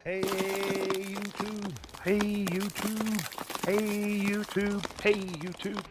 Hey YouTube, hey YouTube, hey YouTube, hey YouTube.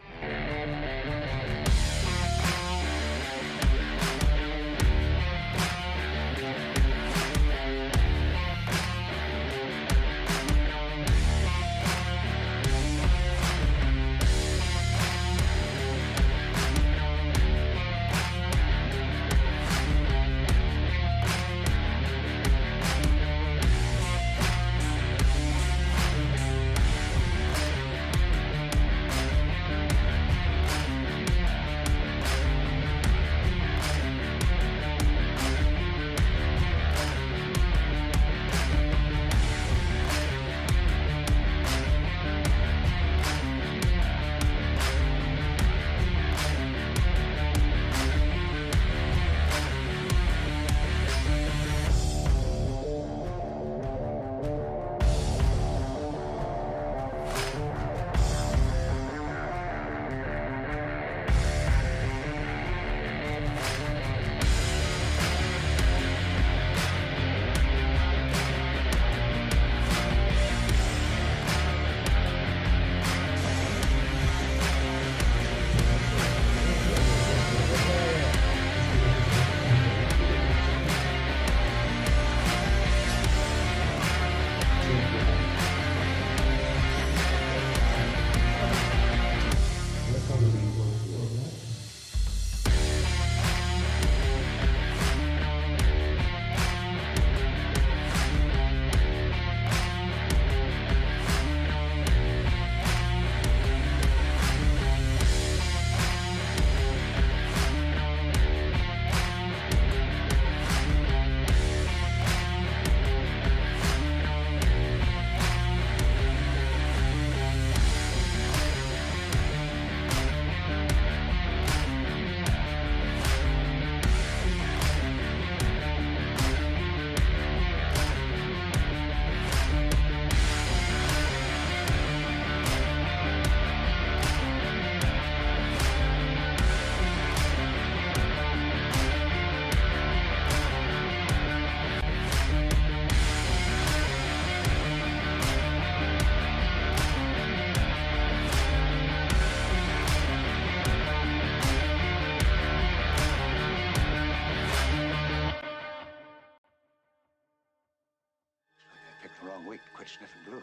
I picked the wrong week to quit sniffing glue.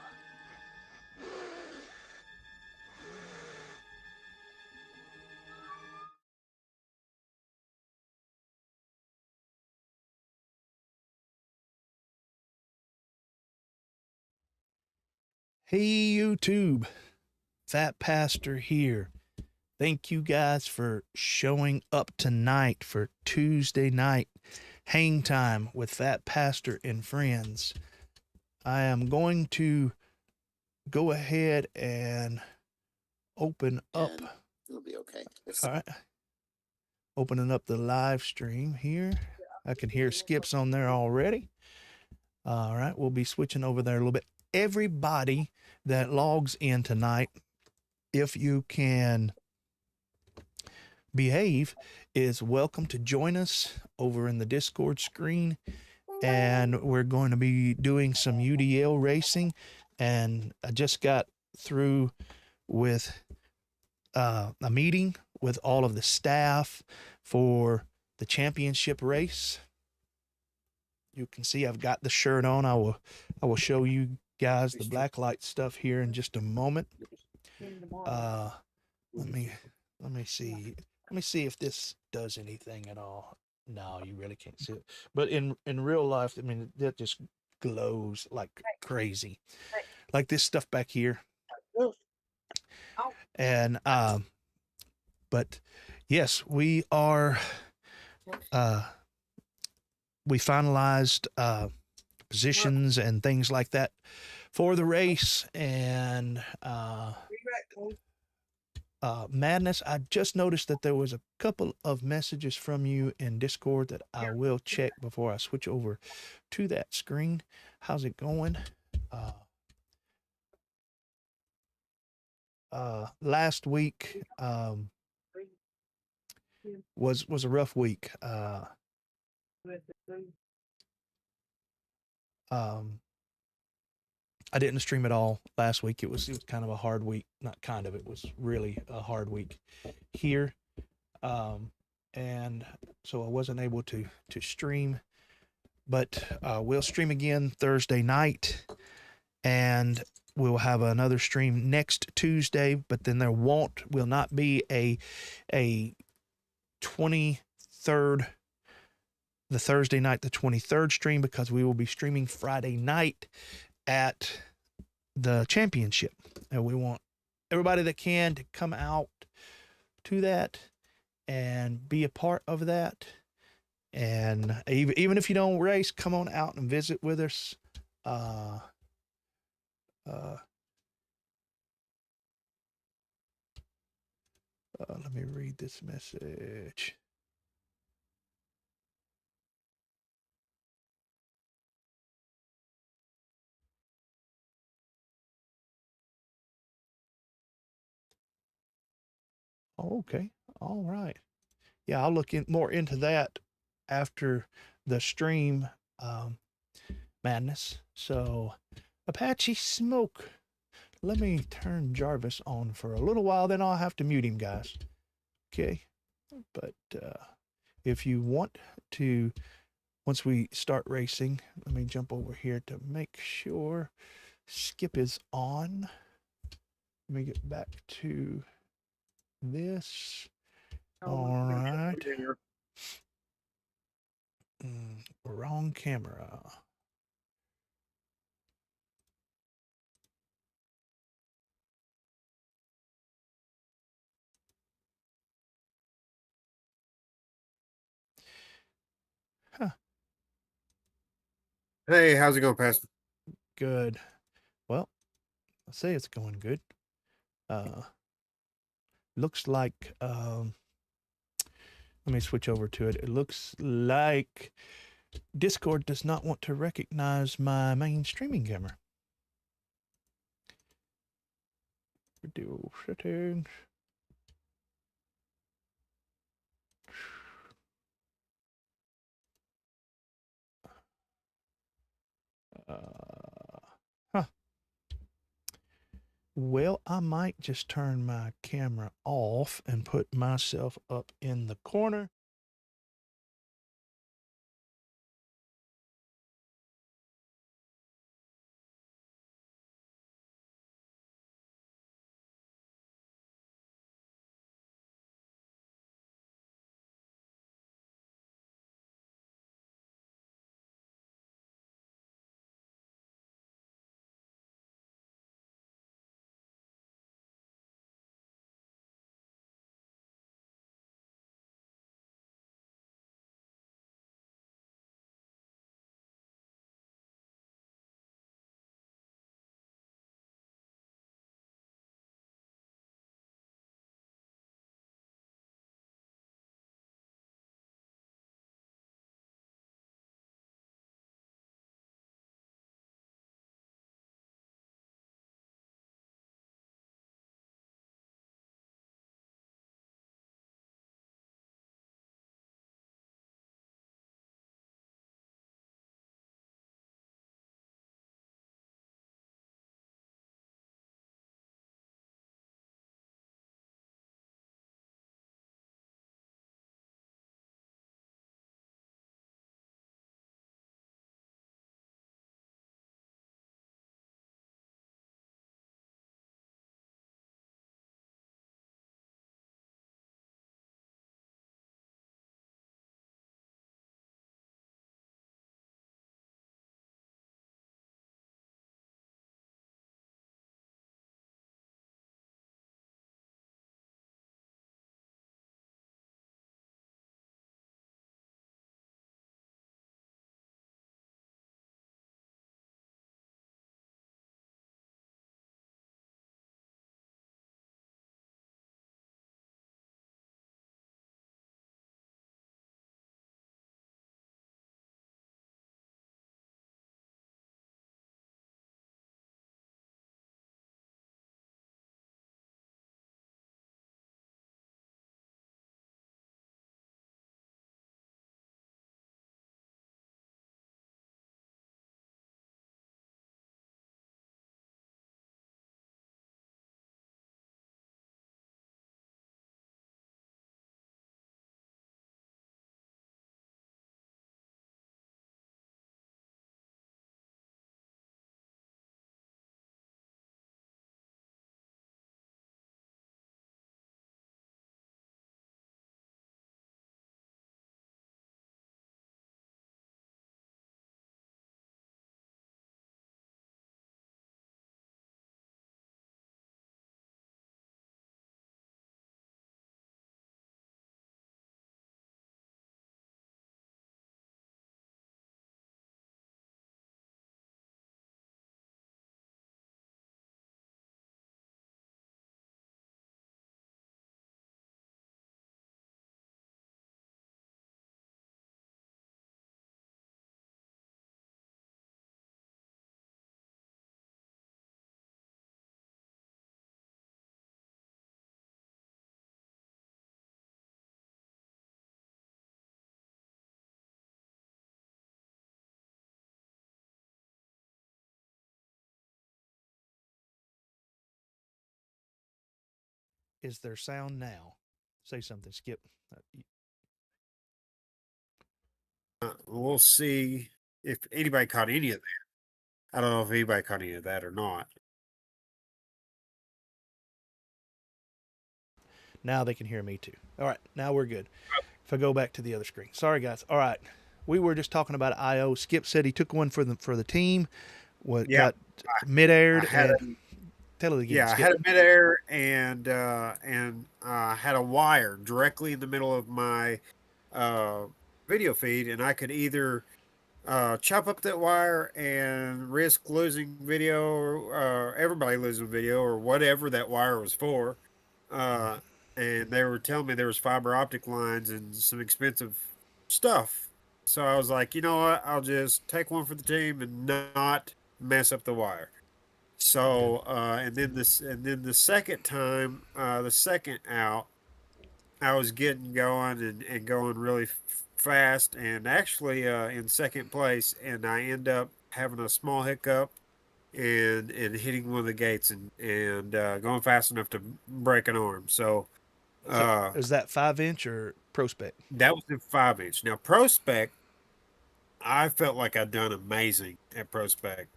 Hey YouTube, PhatPastor here. Thank you guys for showing up tonight for Tuesday night hang time with PhatPastor and friends. I am going to go ahead and open up. And it'll be okay. All right. Opening up the live stream here. I can hear skips on there already. All right. We'll be switching over there a little bit. Everybody that logs in tonight, if you can behave, is welcome to join us over in the Discord screen. And we're going to be doing some UDL racing. And I just got through with a meeting with all of the staff for the championship race. You can see I've got the shirt on. I will show you guys the blacklight stuff here in just a moment. Let me see. Let me see if this does anything at all. No, you really can't see it. But in real life, I mean, that just glows like crazy. Like this stuff back here. And but yes, we are we finalized positions and things like that for the race. And Madness, I just noticed that there was a couple of messages from you in Discord that I will check before I switch over to that screen. How's it going? Last week was a rough week. Um, I didn't stream at all last week. It was kind of a hard week. Not kind of. It was really a hard week here, and so I wasn't able to stream. But we'll stream again Thursday night, and we'll have another stream next Tuesday. But then there will not be a 23rd, the Thursday night, the 23rd stream, because we will be streaming Friday night at the championship, and we want everybody that can to come out to that and be a part of that. And even if you don't race, come on out and visit with us. Uh, let me read this message. Oh, okay. All right. Yeah, I'll look more into that after the stream, madness. So, Apache Smoke. Let me turn Jarvis on for a little while, then I'll have to mute him, guys. Okay. But if you want to, once we start racing, let me jump over here to make sure Skip is on. Let me get back to this. All right. Wrong camera. Huh. Hey, how's it going, Pastor? Good. Well, I'll say it's going good. Looks like let me switch over to it. It looks like Discord does not want to recognize my main streaming camera. Video settings. Huh. Well, I might just turn my camera off and put myself up in the corner. Is there sound now? Say something, Skip. We'll see if anybody caught any of that. I don't know if anybody caught any of that or not. Now they can hear me too. All right, now we're good. If I go back to the other screen. Sorry, guys. All right. We were just talking about IO. Skip said he took one for the team. What Yeah, got mid-aired I had and a tell it again, yeah, I Skip. had a midair and had a wire directly in the middle of my uh, video feed, and I could either chop up that wire and risk losing video, or everybody losing video, or whatever that wire was for. Uh, and they were telling me there was fiber optic lines and some expensive stuff. So I was like, you know what? I'll just take one for the team and not mess up the wire. Yeah. So and then the second time, the second out, I was getting going and going really fast, and actually in second place, and I end up having a small hiccup and hitting one of the gates and going fast enough to break an arm. So So uh, is that 5 inch or prospect? that was in 5 inch. Now prospect, I felt like I'd done amazing at prospect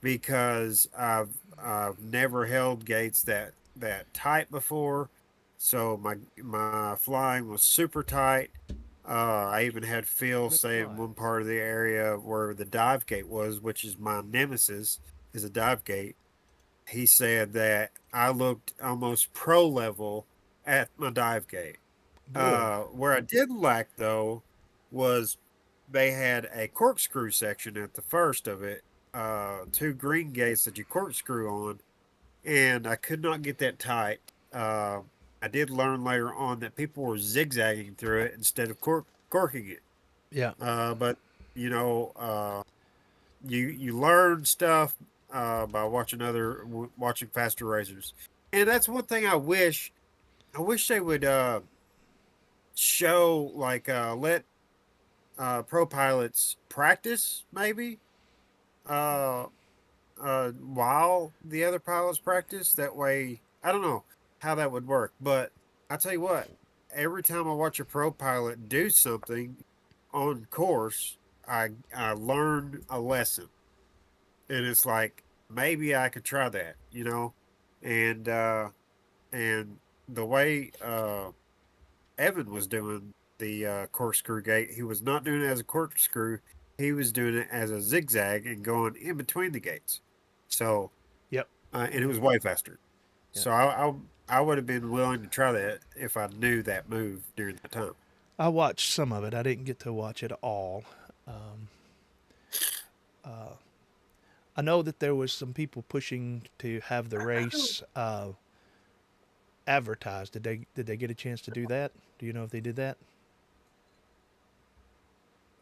because I've never held gates that tight before. So my flying was super tight. I even had Phil Let's say in fly. one part of the area where the dive gate was, which is my nemesis, is a dive gate. He said that I looked almost pro level at my dive gate. Good. Where I did lack though was they had a corkscrew section at the first of it, two green gates that you corkscrew on, and I could not get that tight. I did learn later on that people were zigzagging through it instead of corking it. Yeah. But you know, you learn stuff by watching faster racers, and that's one thing I wish. I wish they would show like let pro pilots practice maybe uh, while the other pilots practice. That way, I don't know how that would work, but I tell you what, every time I watch a pro pilot do something on course, I learn a lesson, and it's like maybe I could try that, and and the way Evan was doing the corkscrew gate, he was not doing it as a corkscrew. He was doing it as a zigzag and going in between the gates. So, Yep. and it was way faster. Yeah. So I would have been willing to try that if I knew that move during that time. I watched some of it. I didn't get to watch it all. Um, I know that there was some people pushing to have the race advertised. Did they get a chance to do that? Do you know if they did that?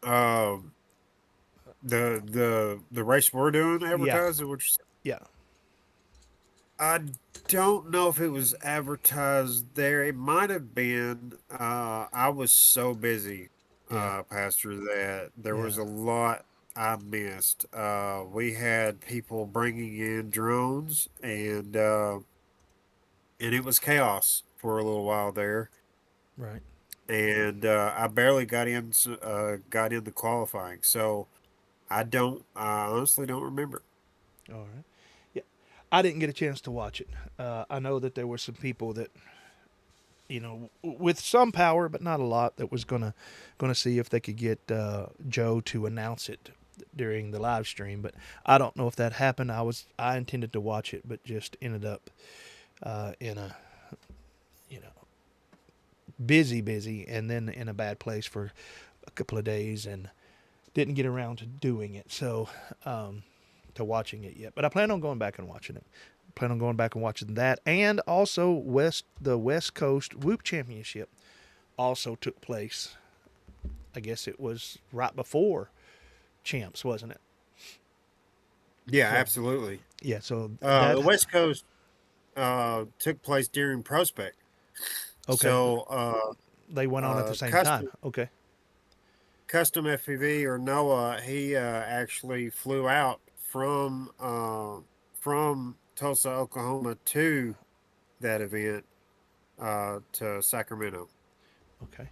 Um, the race we're doing Yeah. advertised, which Yeah. I don't know if it was advertised there. It might have been. I was so busy, Yeah. Pastor, that there Yeah. was a lot I missed. We had people bringing in drones, and it was chaos for a little while there. Right. And I barely got in the qualifying, so I honestly don't remember. All right. Yeah. I didn't get a chance to watch it. I know that there were some people that with some power, but not a lot, that was gonna see if they could get Joe to announce it during the live stream. But I don't know if that happened. I intended to watch it, but just ended up in a you know busy, and then in a bad place for a couple of days, and didn't get around to doing it. So to watching it yet. But I plan on going back and watching it. Plan on going back and watching that, and also the West Coast Whoop Championship also took place. I guess it was right before Champs, wasn't it? Yeah, So absolutely. yeah, so The that West Coast took place during Prospect. okay. So They went on at the same time. custom Okay. FPV or Noah, he actually flew out from Tulsa, Oklahoma to that event, to Sacramento. Okay.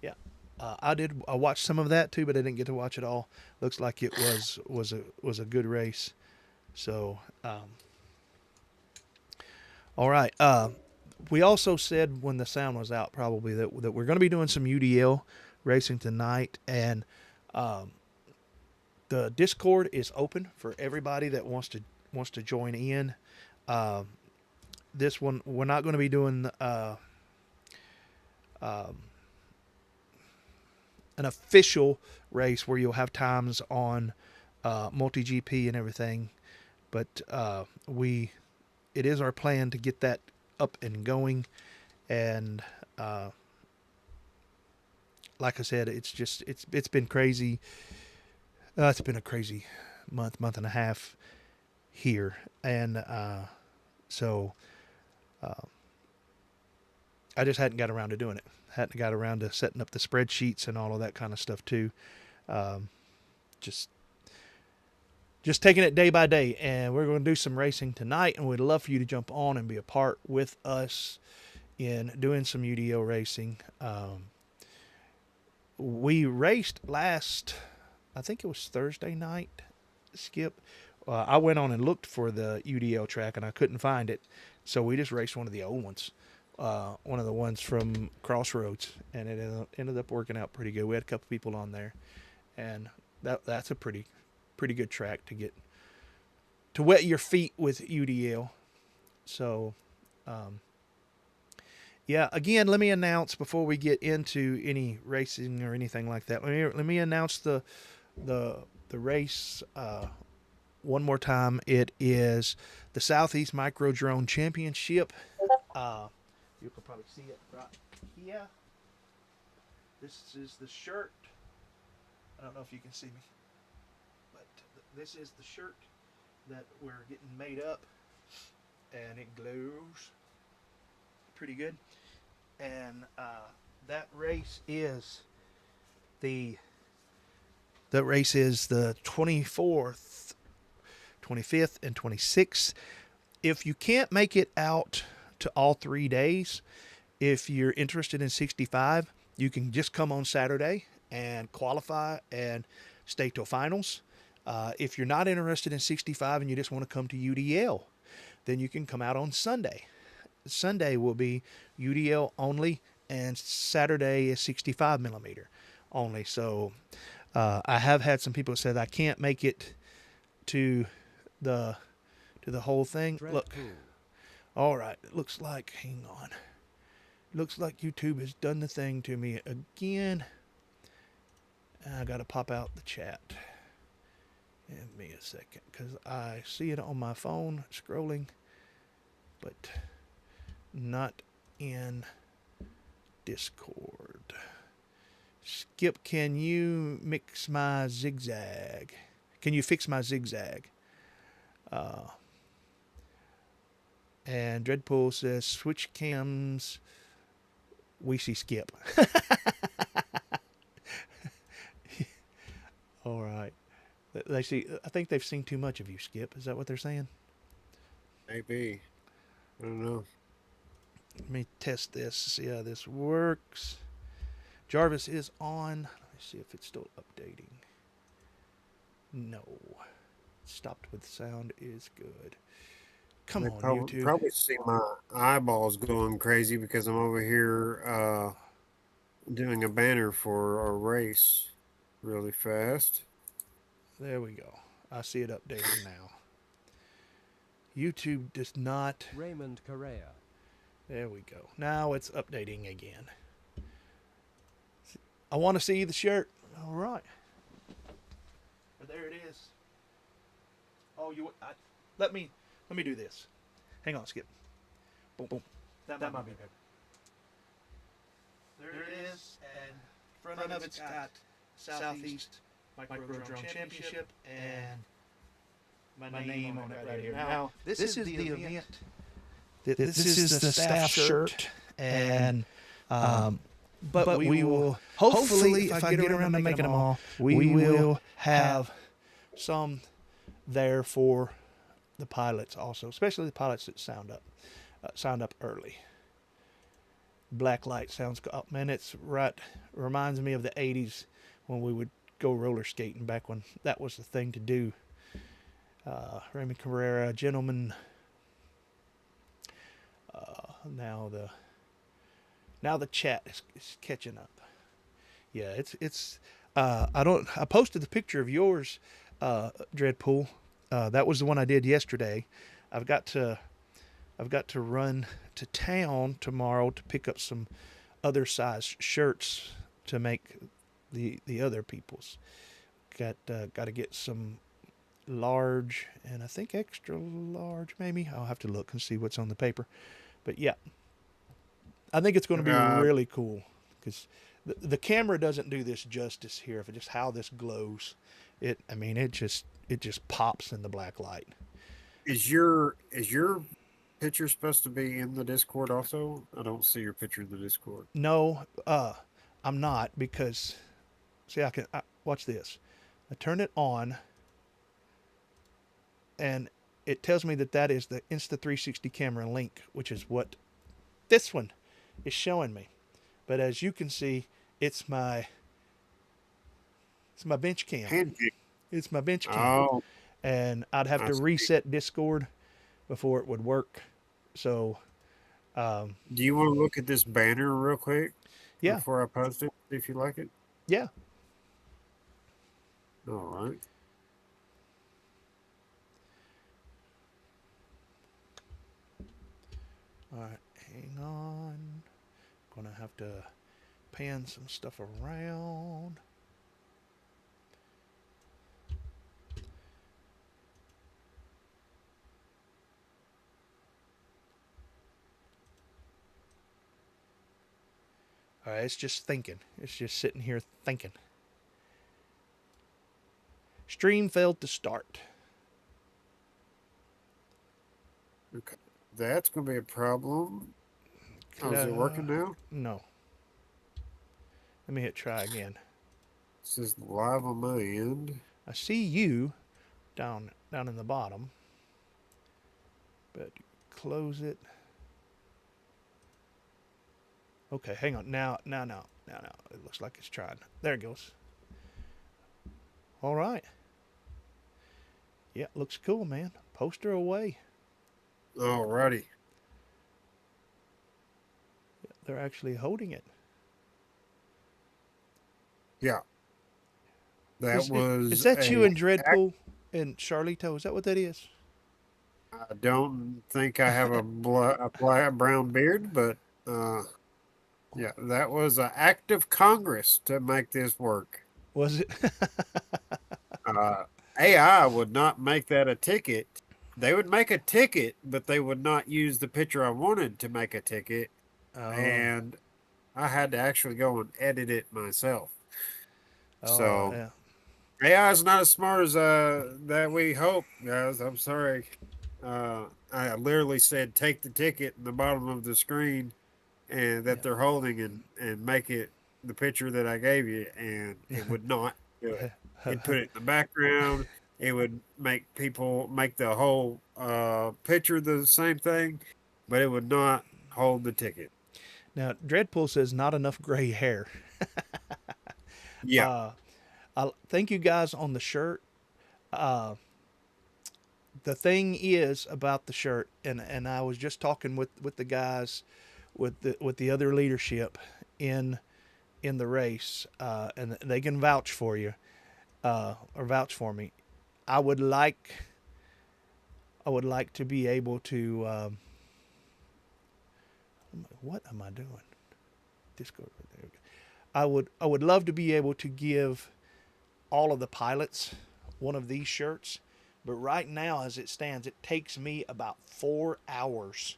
Yeah. I watched some of that too, but I didn't get to watch it all. Looks like it was a good race. So, all right. We also said when the sound was out, probably that we're going to be doing some UDL racing tonight, and um, the Discord is open for everybody that wants to join in. Um, this one we're not going to be doing um, an official race where you'll have times on multi GP and everything, but we it is our plan to get that up and going, and like I said, it's been crazy. It's been a crazy month and a half here, and so I just hadn't got around to doing it. Hadn't got around to setting up the spreadsheets and all of that kind of stuff too. Um, just taking it day by day, and we're going to do some racing tonight, and we'd love for you to jump on and be a part with us in doing some UDO racing. We raced last, I think it was Thursday night, Skip. I went on and looked for the UDL track, and I couldn't find it, so we just raced one of the old ones. One of the ones from Crossroads, and it ended up working out pretty good. We had a couple people on there, and that's a pretty good track to get to wet your feet with UDL. So, yeah. Again, let me announce before we get into any racing or anything like that. Let me announce the race one more time. It is the Southeast Micro Drone Championship. You can probably see it right here. This is the shirt. I don't know if you can see me, but this is the shirt that we're getting made up, and it glows pretty good. And that race is the 24th, 25th, and 26th. If you can't make it out to all 3 days, if you're interested in 65, you can just come on Saturday and qualify and stay till finals. If you're not interested in 65 and you just want to come to UDL, then you can come out on Sunday. Sunday will be UDL only, and Saturday is 65 millimeter only. So I have had some people say that I can't make it to the whole thing. Look, all right. It looks like, hang on. Looks like YouTube has done the thing to me again. I got to pop out the chat. Give me a second, because I see it on my phone scrolling, but not in Discord. Skip, can you mix my zigzag? Can you fix my zigzag? And Dreadpool says, switch cams. We see Skip. All right. They see. I think they've seen too much of you, Skip. Is that what they're saying? Maybe. I don't know. Let me test this. See how this works. Jarvis is on. Let me see if it's still updating. No. Stopped with sound is good. Come on, YouTube. Probably see my eyeballs going crazy because I'm over here doing a banner for a race really fast. There we go. I see it updating now. YouTube does not. Raymond Correa. There we go. Now it's updating again. I want to see the shirt. All right. There it is. Oh, let me do this. Hang on, Skip. Boom, boom. That might be better. There it is, and front of it's got Southeast Micro Drone Championship and my name on it right here. Now, this is the event. This is the staff shirt, and but we will hopefully, if I get around to making them all, we will have some there for the pilots also, especially the pilots that signed up early. Black light sounds cool. Oh, man, it's right. Reminds me of the 80s when we would go roller skating back when that was the thing to do. Raymond Carrera, gentlemen. Now the chat is catching up. Yeah, it's. I posted the picture of yours, Dreadpool. That was the one I did yesterday. I've got to I've got to run to town tomorrow to pick up some other size shirts to make the other people's. Got to get some large and I think extra large maybe. I'll have to look and see what's on the paper. But yeah, I think it's going to be Uh, really cool because the camera doesn't do this justice here. For just how this glows, I mean, it just pops in the black light. is your picture supposed to be in the Discord also? I don't see your picture in the Discord. No, I'm not because see, watch this. I turn it on, and it tells me that is the Insta360 camera link, which is what this one is showing me. But as you can see, it's my bench cam. Pancake. It's my bench cam, Oh, and I'd have I to see. reset Discord before it would work. So, Do you want to look at this banner real quick yeah, before I post it, if you like it? yeah. All right. All right, hang on. Gonna have to pan some stuff around. All right, it's just thinking. It's just sitting here thinking. Stream failed to start. Okay. That's going to be a problem. Oh, is it working now? No. Let me hit try again. It says live on my end. I see you down in the bottom, but close it. Okay, hang on. Now. It looks like it's trying. There it goes. All right. Yeah, looks cool, man. Poster away. All righty. They're actually holding it. Yeah. That Is was that you a. and Dreadpool and Charlito? Is that what that is? I don't think I have a brown beard, but yeah, that was an act of Congress to make this work. Was it? Uh, AI would not make that a ticket. They would make a ticket, but they would not use the picture I wanted to make a ticket. Oh. And I had to actually go and edit it myself. Oh, So yeah. AI is not as smart as that we hope, guys. I'm sorry. I literally said take the ticket in the bottom of the screen and that they're holding and make it the picture that I gave you, and it would not do it. It'd put it in the background. It would make people make the whole picture the same thing, but it would not hold the ticket. Now, Dreadpool says not enough gray hair. Yeah. I thank you guys on the shirt. The thing is about the shirt, and I was just talking with the guys, with the other leadership in the race, and they can vouch for you, or vouch for me. I would like to be able to. What am I doing? Discord. I would love to be able to give all of the pilots one of these shirts, but right now, as it stands, it takes me about 4 hours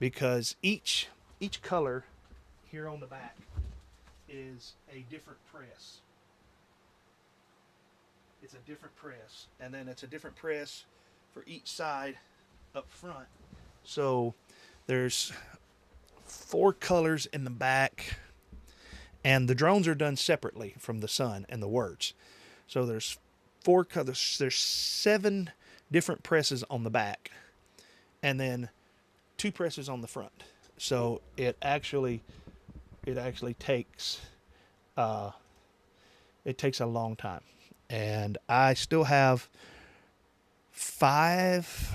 because each color here on the back is a different press. It's a different press, and then it's a different press for each side up front. So there's 4 colors in the back, and the drones are done separately from the sun and the words. So there's 4 colors. There's 7 different presses on the back, and then 2 presses on the front. So it actually takes it takes a long time, and I still have 5.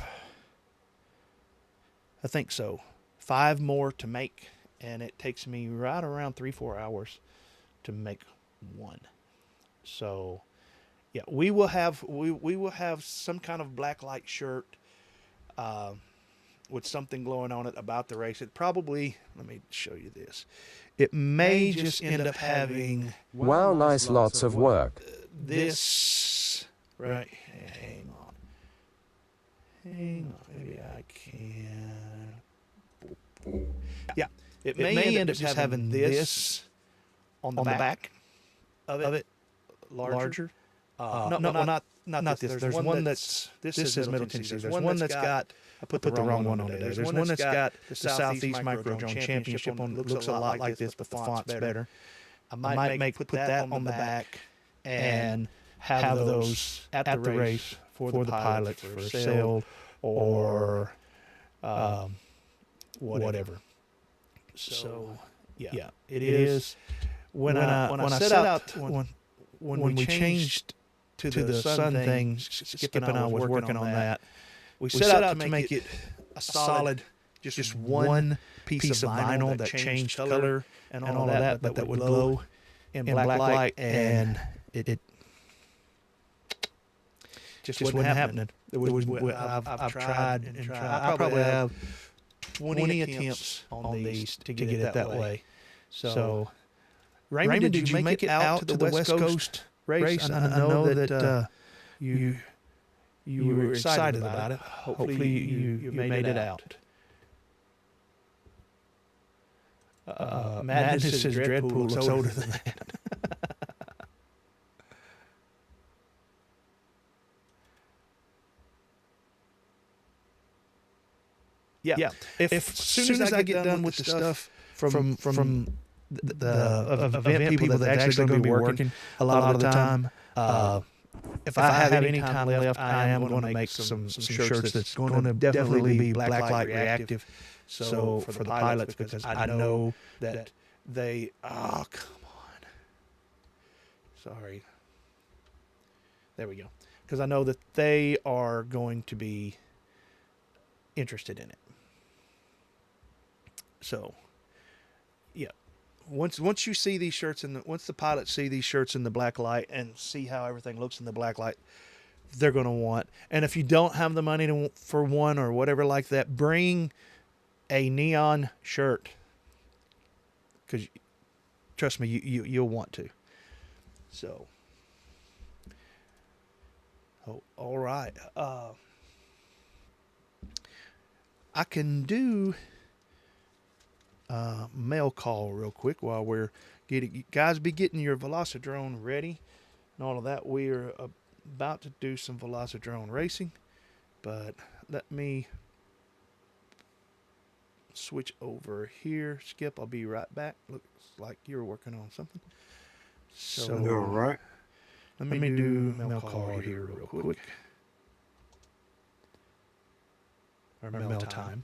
I think so. 5 more to make, and it takes me right around 3-4 hours to make one. So, yeah, we will have some kind of black light shirt with something glowing on it about the race. It probably, let me show you this. It may just end up having Wow, nice, lots of work. this right. Hang on. Maybe I can. Yeah, it may end up just having this on the back of it larger. No, not this. There's one that's this is Middle Tennessee. There's one that's got, I put the wrong one on there. There's one that's got the Southeast Micro Drone Championship on. It looks a lot like this, but the font's better. I might put that on the back and have those at the race for the pilot for sale or whatever. So yeah, it is. When I set out when we changed to the sun thing, Skip and I was working on that. We set out to make it a solid, just one piece of vinyl that changed color and all of that, but that would glow in black light, and it just wasn't happening. I've tried and tried. I probably have 20 attempts on these to get it that way. So, Raymond, did you make it out to the West Coast race? I know that you were excited about it. Hopefully you made it out. Madness says Dreadpool looks older than that. Yeah. If as soon as I get done with the stuff from the event people that's actually going to be working a lot of the time, if I have any time left, I am going to make some shirts that's going to definitely be black light reactive. So for the pilots, because I know that they, oh, come on. Sorry. There we go. Because I know that they are going to be interested in it. So, yeah. Once you see these shirts once the pilots see these shirts in the black light and see how everything looks in the black light, they're going to want. And if you don't have the money for one or whatever like that, bring a neon shirt, because trust me, you'll want to. So, all right. I can do mail call real quick while we're getting, guys, be getting your Velocidrone ready and all of that. We are about to do some Velocidrone racing, but let me switch over here. Skip, I'll be right back. Looks like you're working on something. So, all right. Let me do mail call here real quick. Or mail time.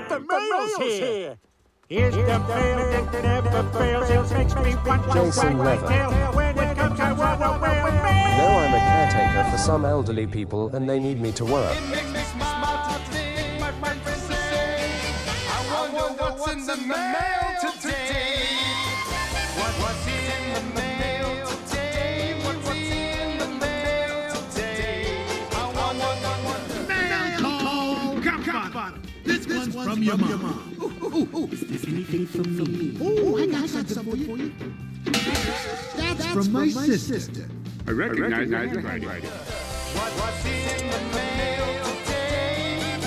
The mail's here! Here's the mail that never fails. It makes me want to Jason wag my Leather. tail. When it comes to mail. Now I'm a caretaker for some elderly people and they need me to work. It makes me smile to think my friends say, I wonder what's in the mail today. What's in the mail today? What's in the mail today? I wonder. Mail call, come on. This one's from your mom. Is this anything from me? Oh, I got something for you. That's from my sister. I recognize that handwriting. What's in the mail today?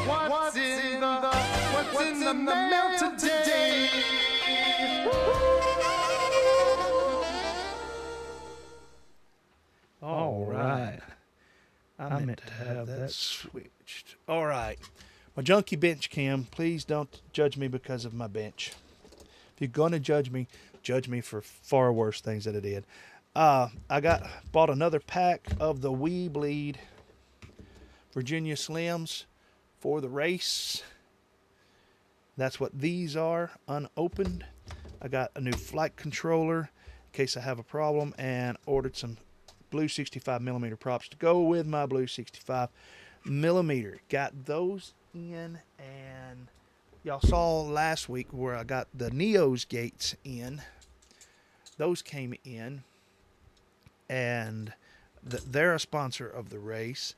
What's in the mail today? All right. I meant to have that switched. All right. My junkie bench cam, please don't judge me because of my bench. If you're going to judge me for far worse things that I did. bought another pack of the We Bleed Virginia Slims for the race. That's what these are, unopened. I got a new flight controller in case I have a problem, and ordered some blue 65mm props to go with my blue 65mm. Got those in, and y'all saw last week where I got the Neo's gates in. Those came in, and they're a sponsor of the race.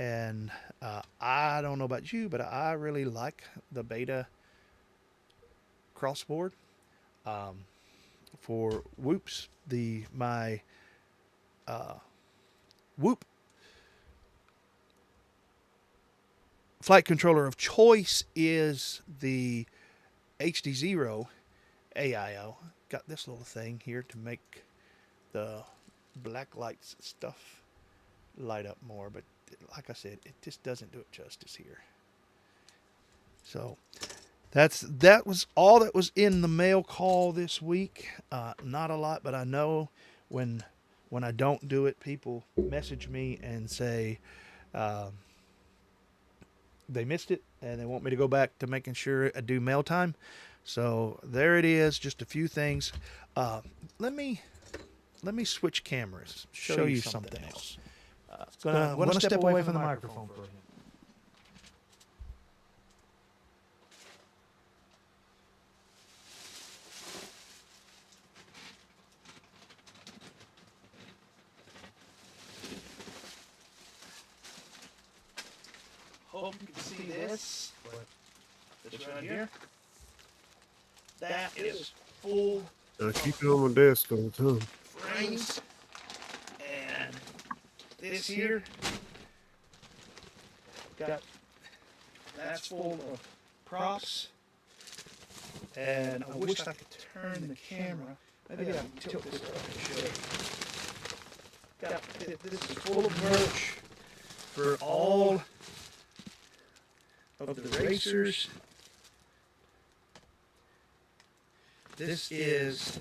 And I don't know about you, but I really like the Beta crossboard. For Whoops, my Whoop flight controller of choice is the HDzero AIO. Got this little thing here to make the black lights and stuff light up more, but like I said, it just doesn't do it justice here. So that was all that was in the mail call this week. Not a lot, but I know when I don't do it, people message me and say they missed it and they want me to go back to making sure I do mail time. So there it is, just a few things. Let me switch cameras, show you something else. I'm going to step away from the microphone for a minute. Hope you can see this. This right here. That is full I keep it on my desk all the time. frames. And this here that's full of props. And I wish I could turn the camera. Maybe I can tilt this up and show you. This is full of merch for all of the racers. This is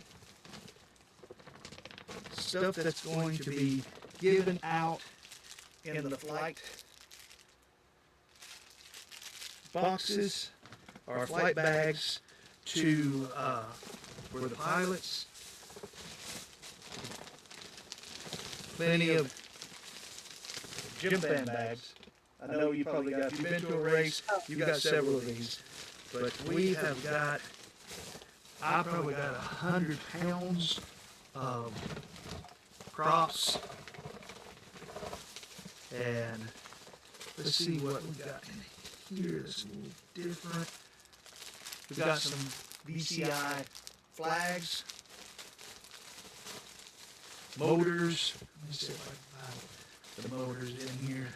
stuff that's going to be given out in the flight boxes or flight bags to for the pilots. Plenty of gym fan bags. I know you probably got, if you've been to a race, you got several of these. But we have got, I probably got 100 pounds of props. And let's see what we got in here that's a little different. We've got some VCI flags, motors. Let me see if I can find the motors in here.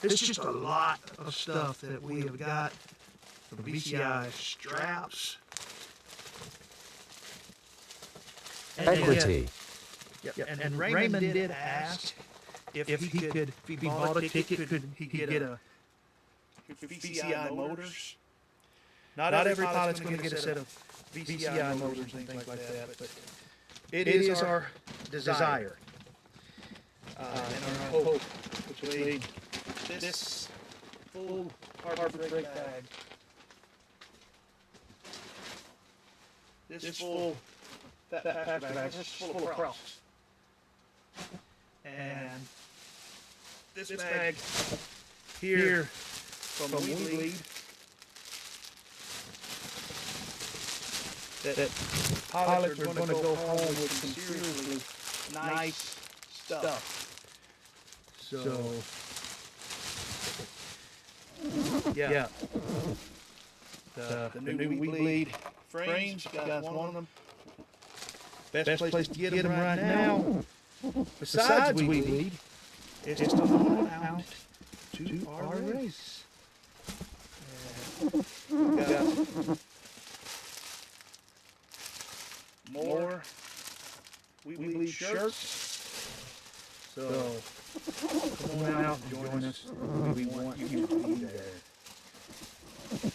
It's just a lot of stuff that we have got. The VCI straps. Equity. And Raymond did ask if he bought a ticket, could he get a VCI motors? Not every pilot's going to get a set of VCI motors and things like that, but it is our desire and our hope between this full harbor freight bag, this full PhatPastor bag, this full of props, and this bag here from We Bleed that pilots are going to go home with some seriously nice stuff. So, yeah. The new We Bleed frames, you guys want them? Best place to get them right now, besides We Bleed, is to come out to our race. And we got more We Bleed shirts. So come on out and join us. We want you to be there.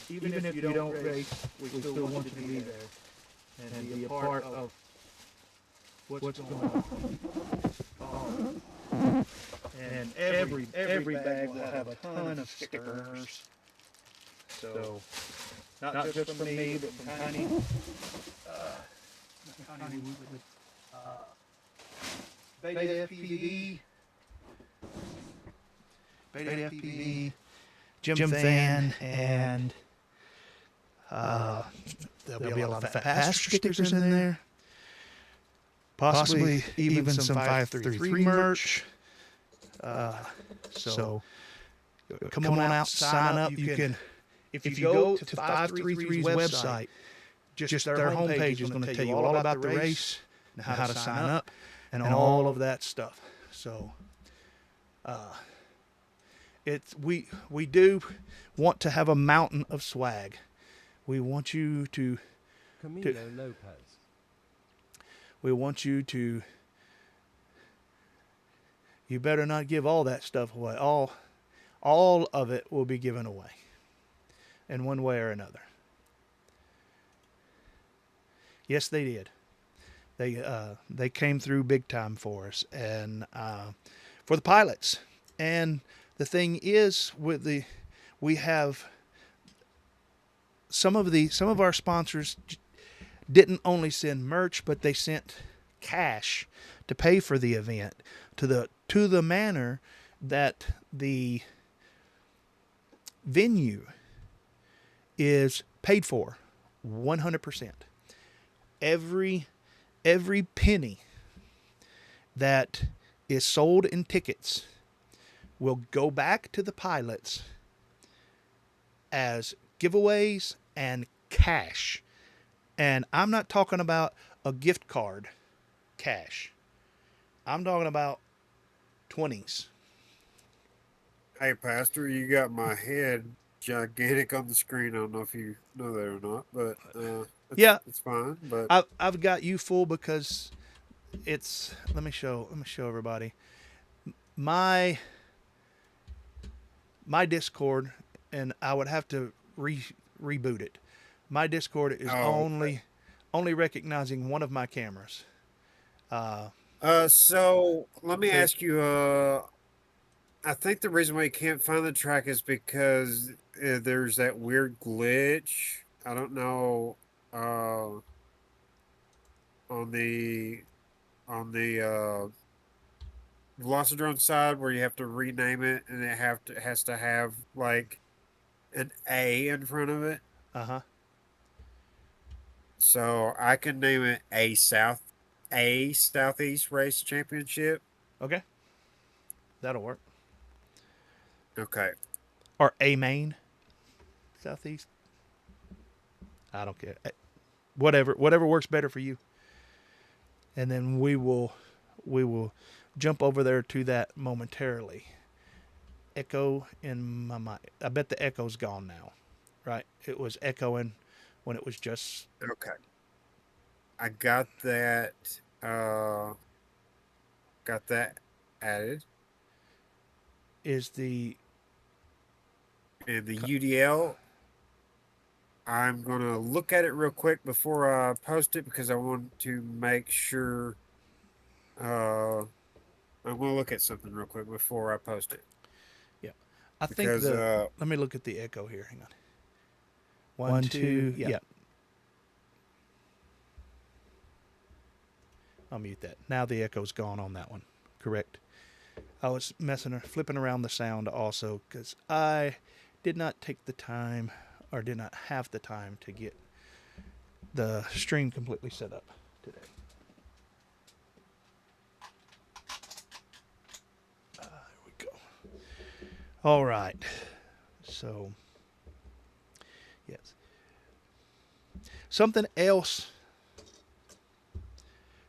Even if you don't race, we still want you to be there and be a part of what's going on. And every bag will have a ton of stickers. So not just from me, but from TinyWhoop, Beta FPV, Jim Fan, and there'll be a lot of PhatPastor stickers in there. Possibly even some 533 merch. So come on out, sign up. You can, if you go to 533's website, just their homepage is going to tell you all about the race and how to sign up and all of that stuff. So we do want to have a mountain of swag. We want you to Camilo Lopez. We want you to. You better not give all that stuff away. All of it will be given away, in one way or another. Yes, they did. They came through big time for us, and for the pilots. And the thing is, we have some of our sponsors didn't only send merch, but they sent cash to pay for the event to the manner that the venue is paid for 100%. Every penny that is sold in tickets will go back to the pilots as giveaways and cash. And I'm not talking about a gift card cash. I'm talking about 20s. Hey, Pastor, you got my head gigantic on the screen. I don't know if you know that or not, but Yeah, it's fine. But I've got you full because it's. Let me show everybody. My Discord, and I would have to reboot it. My Discord is only recognizing one of my cameras. So let me ask you. I think the reason why you can't find the track is because there's that weird glitch. I don't know. On the Velocidrone side, where you have to rename it, and it has to have like an A in front of it. So I can name it a Southeast Race Championship. Okay, that'll work. Okay. Or a main Southeast. I don't care. Whatever works better for you. And then we will jump over there to that momentarily. Echo in my mind. I bet the echo's gone now. Right? It was echoing when it was just. Okay. I got that. Got that added. Is the. And the UDL, I'm going to look at it real quick before I post it because I want to make sure. I'm going to look at something real quick before I post it. Yeah. I think let me look at the echo here. Hang on. One, two. Yeah. I'll mute that. Now the echo's gone on that one. Correct. I was flipping around the sound also because I did not take the time or did not have the time to get the stream completely set up today. There we go. All right. So, yes. Something else.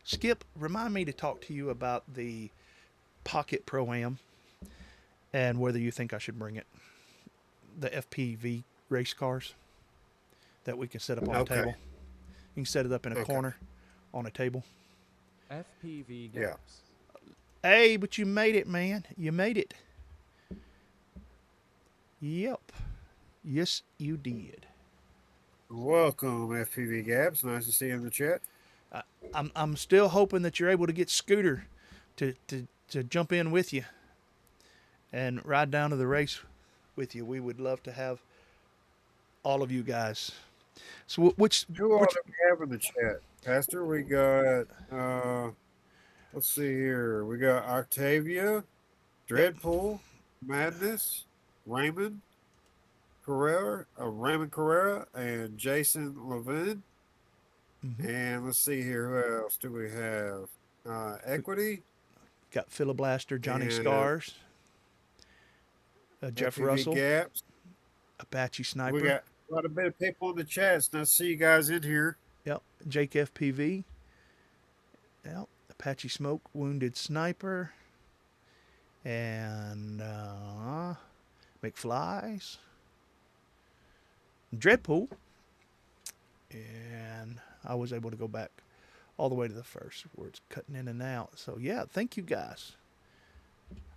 Skip, remind me to talk to you about the Pocket Pro-Am and whether you think I should bring it. The FPV race cars that we can set up on a table. You can set it up in a corner on a table. FPV games. Yeah. Hey, but you made it, man. You made it. Yep. Yes, you did. Welcome, FPV Gabs. Nice to see you in the chat. I'm still hoping that you're able to get Scooter to jump in with you and ride down to the race with you. We would love to have all of you guys. So Who all which do we have in the chat? Pastor, we got let's see here. We got Octavia, yep, Dreadpool, Madness, Raymond Raymond Carrera, and Jason Levin. mm-hmm. And let's see here. Who else do we have? Equity Got Philiblaster, Johnny and Scars, Jeff FPV Russell, Gaps. Apache We Sniper. got quite a bit of people in the chat. It's nice to see you guys in here. Yep, Jake FPV. Yep, Apache Smoke, Wounded Sniper, and McFlies, Dreadpool, and I was able to go back all the way to the first where it's cutting in and out. So yeah, thank you guys.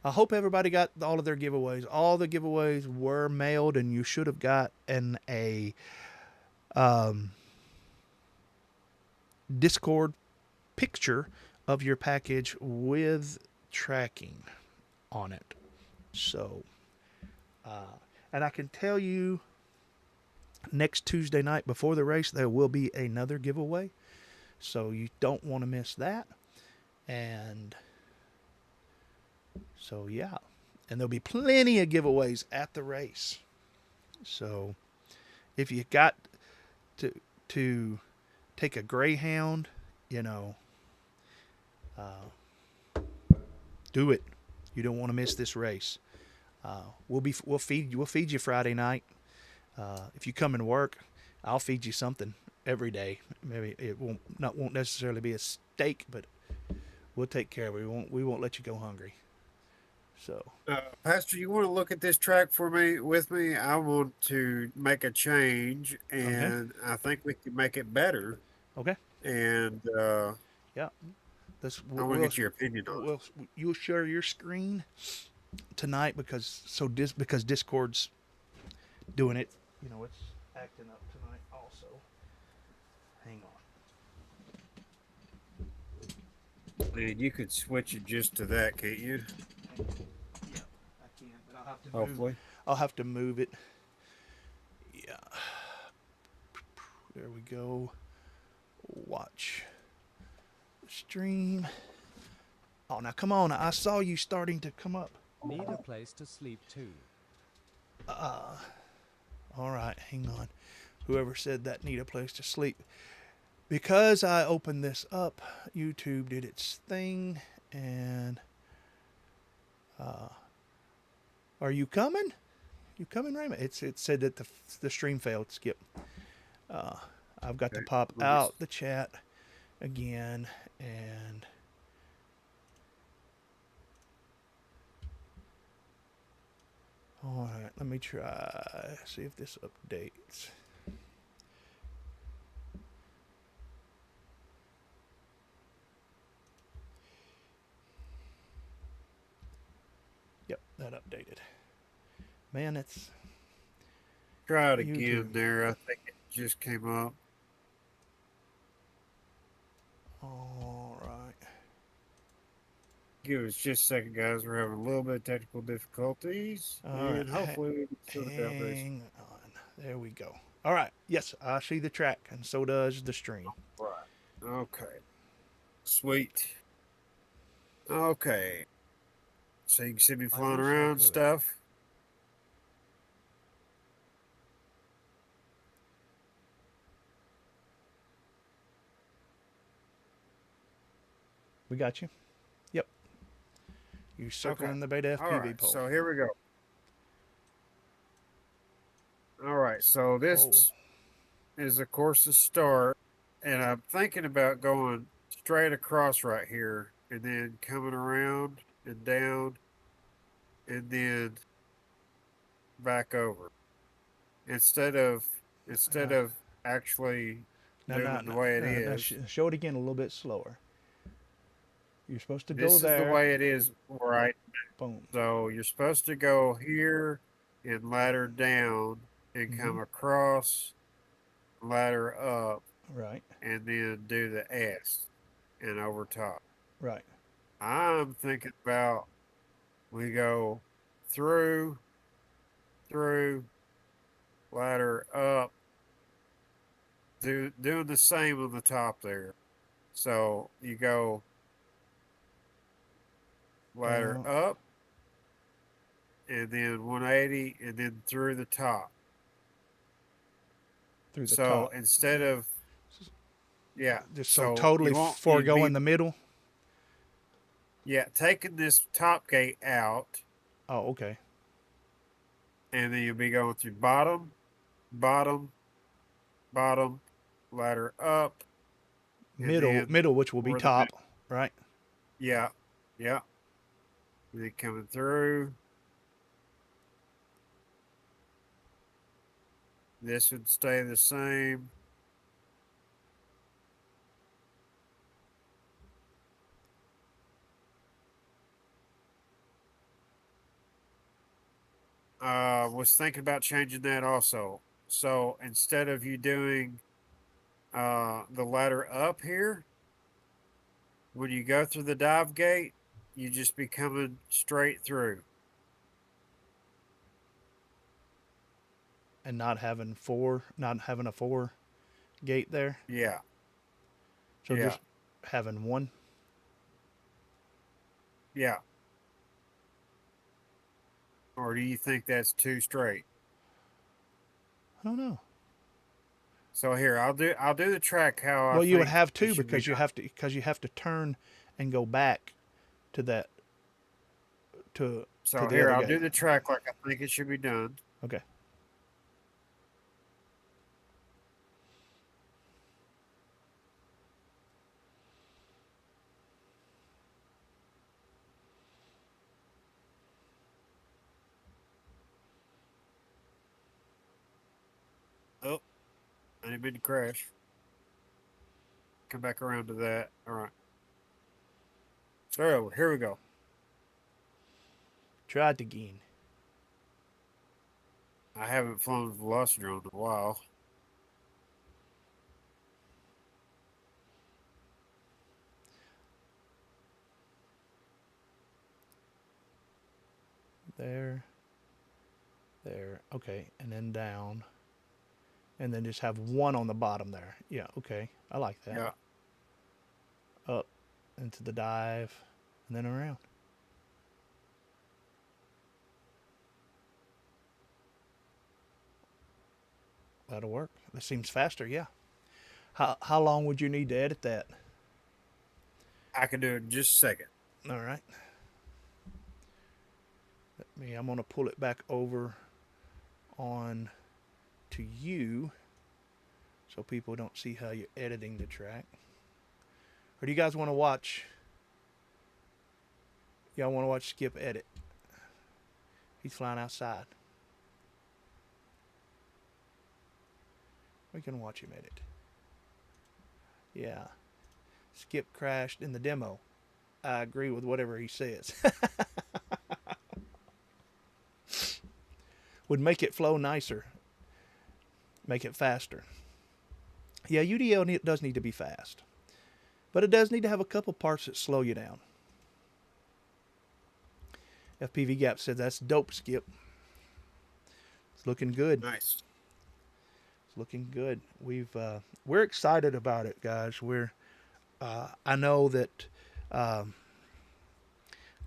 I hope everybody got all of their giveaways. All the giveaways were mailed, and you should have gotten a Discord picture of your package with tracking on it. So, and I can tell you, next Tuesday night before the race, there will be another giveaway. So you don't want to miss that. And so, yeah. And there'll be plenty of giveaways at the race. So if you got to take a Greyhound, you know, do it. You don't want to miss this race. We'll feed you Friday night. If you come and work, I'll feed you something every day. Maybe it won't necessarily be a steak, but we'll take care of it. We won't let you go hungry. So, Pastor, you want to look at this track for me with me? I want to make a change, and I think we can make it better. Okay. And yeah, I want to get your opinion on it. You'll share your screen tonight because Discord's doing it. You know, it's acting up tonight also. Hang on. Man, you could switch it just to that, can't you? Yeah, I can, but I'll have to Hopefully. I'll have to move it. Yeah. There we go. Watch stream. Oh, now come on. I saw you starting to come up. Need a place to sleep too. All right, hang on. Whoever said that, need a place to sleep. Because I opened this up, YouTube did its thing, and are you coming? You coming, Raymond? It said that the stream failed. Skip. I've got to pop out the chat again, and all right, let me try, see if this updates. Yep, that updated. Man, it's Try it again YouTube. there. I think it just came up. All right. Give us just a second, guys. We're having a little bit of technical difficulties. All right. And hopefully we can sort it out very soon. Hang on. There we go. All right. Yes, I see the track, and so does the stream. Right. Okay. Sweet. Okay. So you can see me flying wish I around and could. stuff. We got you. Yep. You circling the beta All FPV right. pole. So here we go. All right. So this is, of course, the start. And I'm thinking about going straight across right here and then coming around and down and then back over. Instead of actually doing it the way it is. Show it again a little bit slower. You're supposed to go This is there. the way it is right. Boom. So you're supposed to go here and ladder down and come across, ladder up, Right. and then do the S and over top. Right. I'm thinking about we go through, through, ladder up, doing the same on the top there. So you go ladder Down up, and then 180, and then through the top. through the So top. instead of, yeah, Just so so totally you'd be, foregoing the middle. yeah, taking this top gate out, Oh, okay. and then you'll be going through bottom, bottom, bottom, ladder up, and Middle, then middle, which will be where the, top. Right. yeah, yeah, and then coming through. This would stay the same. Was thinking about changing that also. So instead of you doing the ladder up here, when you go through the dive gate, you just be coming straight through. And not having a 4 gate there. Yeah, So yeah, just having one. yeah. Or do you think that's too straight? I don't know. So here, I'll do the track how I Well, you would think have it to should be because done. you have to turn and go back to that to So the here, other I'll gate. do the track like I think it should be done. Okay. Oh, I didn't mean to crash. Come back around to that. All right. So here we go. Try it again. I haven't flown Velociraptor in a while. There. There. Okay. And then down. And then just have one on the bottom there. Yeah. Okay. I like that. Yeah. Up into the dive and then around. That'll work. That seems faster. Yeah. How long would you need to edit that? I can do it in just a second. All right. I'm going to pull it back over on to you so people don't see how you're editing the track. Or do you guys want to watch? Y'all want to watch Skip edit? He's flying outside. We can watch him edit. Yeah. Skip crashed in the demo. I agree with whatever he says. Would make it flow nicer. Make it faster. Yeah, UDL does need to be fast. But it does need to have a couple parts that slow you down. FPV Gap said that's dope, Skip. It's looking good. Nice. It's looking good. We're excited about it, guys. I know that I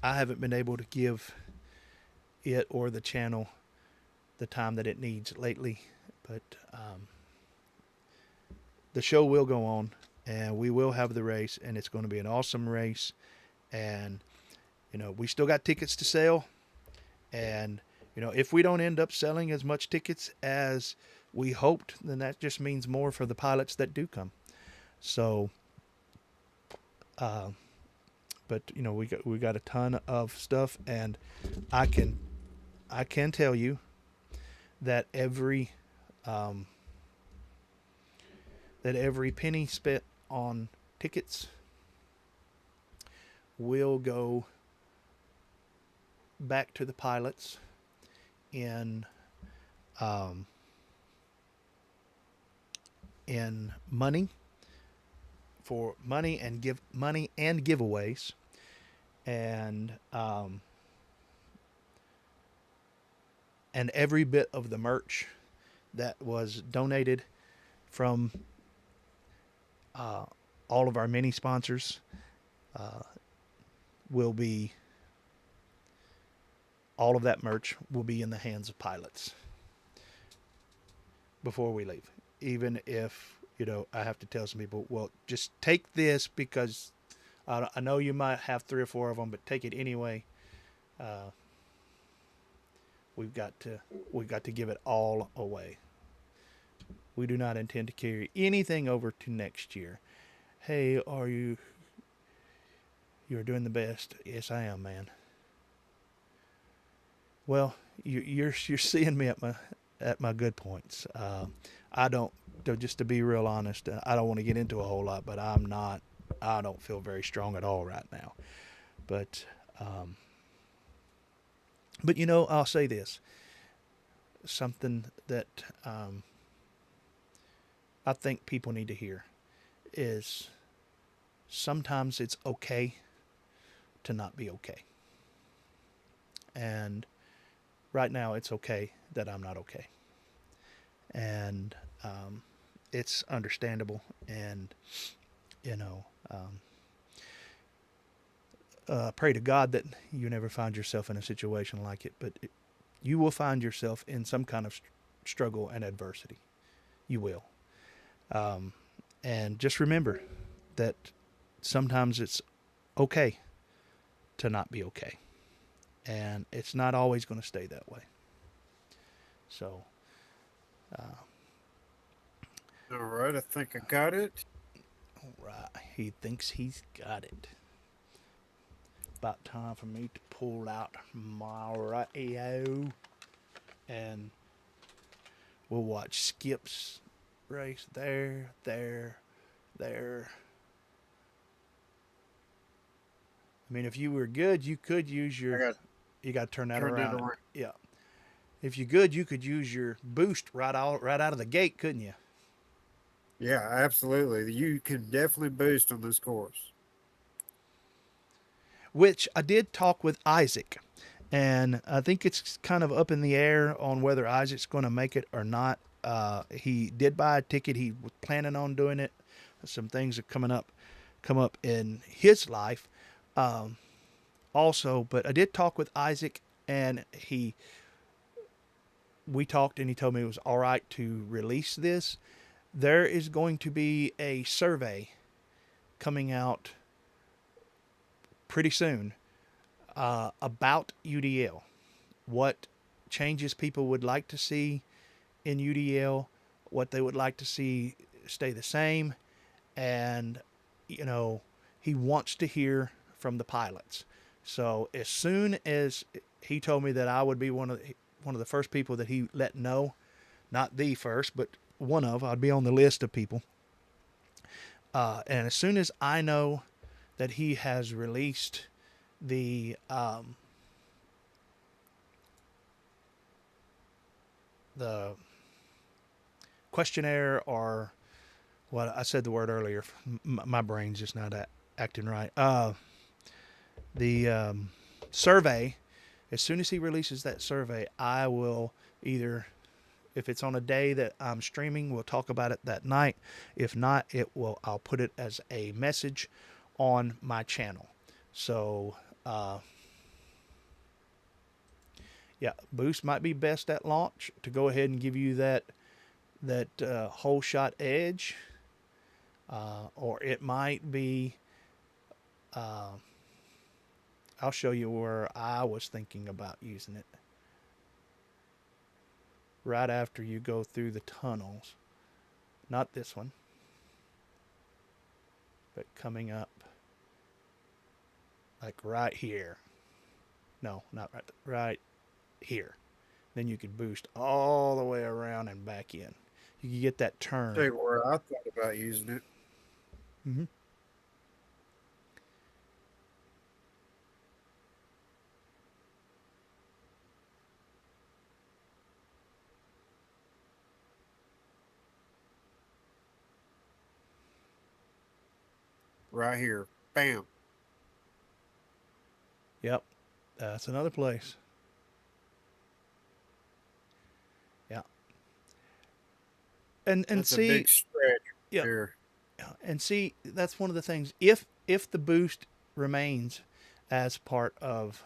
haven't been able to give it or the channel the time that it needs lately, but the show will go on, and we will have the race, and it's going to be an awesome race. And we still got tickets to sell, and if we don't end up selling as much tickets as we hoped, then that just means more for the pilots that do come. So but we got a ton of stuff, and I can tell you that every penny spent on tickets will go back to the pilots in in money, for money and giveaways, and every bit of the merch that was donated from all of our mini sponsors will be all of that merch will be in the hands of pilots before we leave. Even if, I have to tell some people, well, just take this because I know you might have 3 or 4 of them, but take it anyway. We've got to give it all away. We do not intend to carry anything over to next year. Hey, you're doing the best? Yes, I am, man. Well, you're seeing me at my good points. I don't, just to be real honest, I don't want to get into a whole lot, but I don't feel very strong at all right now. But I'll say this. Something that I think people need to hear is sometimes it's okay to not be okay. And right now it's okay that I'm not okay. And it's understandable. And, pray to God that you never find yourself in a situation like it. But you will find yourself in some kind of struggle and adversity. You will. And just remember that sometimes it's okay to not be okay. And it's not always going to stay that way. So. All right, I think I got it. All right. He thinks he's got it. About time for me to pull out my radio. And we'll watch Skip's race there. I mean, if you were good, you could use your. You got to turn that around. Yeah. If you're good, you could use your boost right out of the gate, couldn't you? Yeah, absolutely. You can definitely boost on this course. Which I did talk with Isaac, and I think it's kind of up in the air on whether Isaac's going to make it or not. He did buy a ticket. He was planning on doing it. Some things are come up in his life, also. But I did talk with Isaac, and we talked, and he told me it was all right to release this. There is going to be a survey coming out pretty soon about UDL. What changes people would like to see in UDL, what they would like to see stay the same, and he wants to hear from the pilots. So as soon as he told me that I would be one of the first people that he let know, not the first, but I'd be on the list of people. And as soon as I know that he has released the questionnaire, or what I said the word earlier, my brain's just not acting right. The survey. As soon as he releases that survey, I will either, if it's on a day that I'm streaming, we'll talk about it that night. If not, I'll put it as a message on my channel. So, boost might be best at launch to go ahead and give you that whole shot edge, or it might be. I'll show you where I was thinking about using it. Right after you go through the tunnels. Not this one. But coming up like right here. No, not right here. Then you could boost all the way around and back in. You can get that turn. Tell you where I thought about using it. Mm-hmm. right here. Bam. Yep. That's another place. Yeah. And That's a see, big stretch yeah, there. and see, that's one of the things. If the boost remains as part of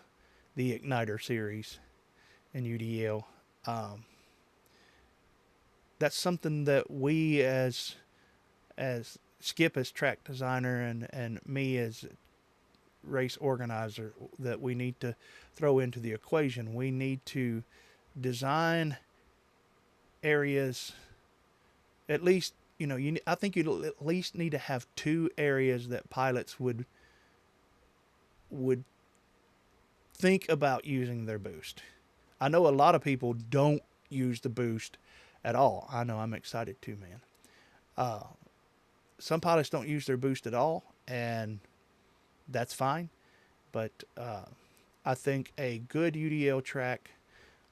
the Igniter series in UDL, um, that's something that we as Skip as track designer and me as race organizer that we need to throw into the equation. We need to design areas at least, I think you'd at least need to have two areas that pilots would think about using their boost. I know a lot of people don't use the boost at all. I know I'm excited too, man. Some pilots don't use their boost at all, and that's fine. But I think a good UDL track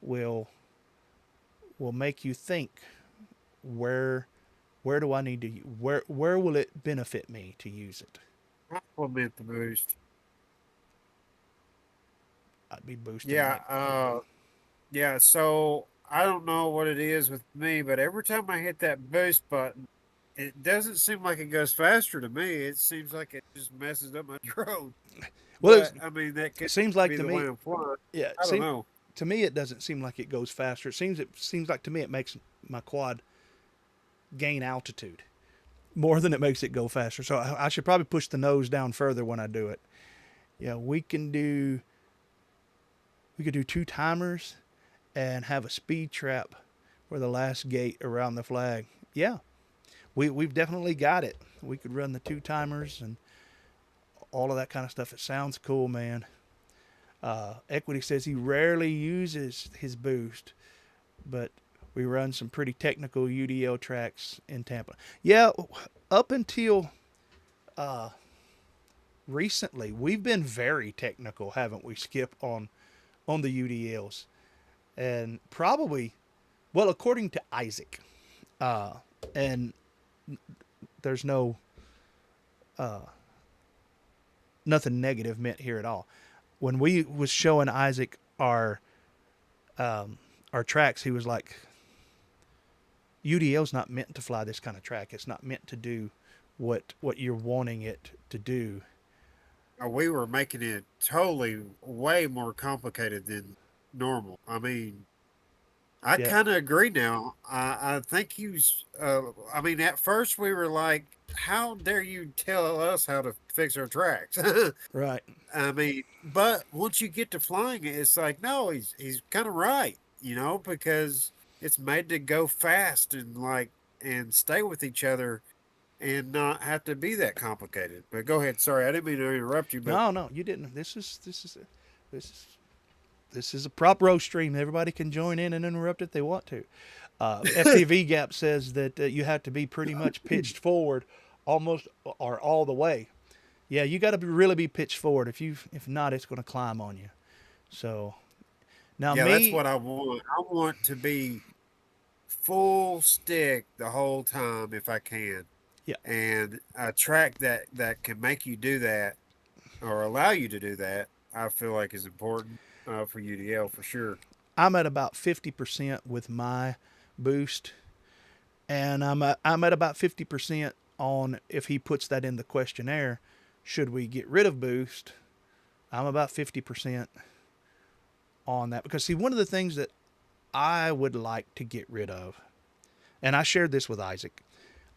will make you think where do I need to where will it benefit me to use it? Compliment the boost. I'd be boosting Yeah, like yeah, so I don't know what it is with me, but every time I hit that boost button, it doesn't seem like it goes faster to me. It seems like it just messes up my drone. well. But I mean, that It could seems like be to the way me, I'm flying. yeah. I don't know. To me, it doesn't seem like it goes faster. It seems like to me it makes my quad gain altitude more than it makes it go faster. So I should probably push the nose down further when I do it. Yeah, we could do two timers and have a speed trap for the last gate around the flag. Yeah, we've definitely got it. We could run the two timers and all of that kind of stuff. It sounds cool, man. Equity says he rarely uses his boost, but we run some pretty technical UDL tracks in Tampa. Yeah, up until recently, we've been very technical, haven't we, Skip, on the UDLs, and probably, well, according to Isaac, and there's no nothing negative meant here at all. When we was showing Isaac our tracks, he was like, UDL's not meant to fly this kind of track. It's not meant to do what you're wanting it to do. We were making it totally way more complicated than normal. I mean, I Yeah, kind of agree now. I think he's. I mean, at first we were like, "How dare you tell us how to fix our tracks?" right. I mean, but once you get to flying it, it's like, no, he's kind of right, because it's made to go fast and and stay with each other and not have to be that complicated. But go ahead. Sorry, I didn't mean to interrupt you, but No, no, you didn't. This is this is a prop row stream. Everybody can join in and interrupt if they want to. FTV Gap says that you have to be pretty much pitched forward, almost or all the way. Yeah, you got to really be pitched forward. If not, it's going to climb on you. So now yeah, that's me, what I want. I want to be full stick the whole time if I can. yeah, And a track that can make you do that or allow you to do that, I feel like is important for UDL for sure. I'm at about 50% with my boost, and I'm at about 50% on if he puts that in the questionnaire. Should we get rid of boost? I'm about 50% on that because see, one of the things that I would like to get rid of, and I shared this with Isaac,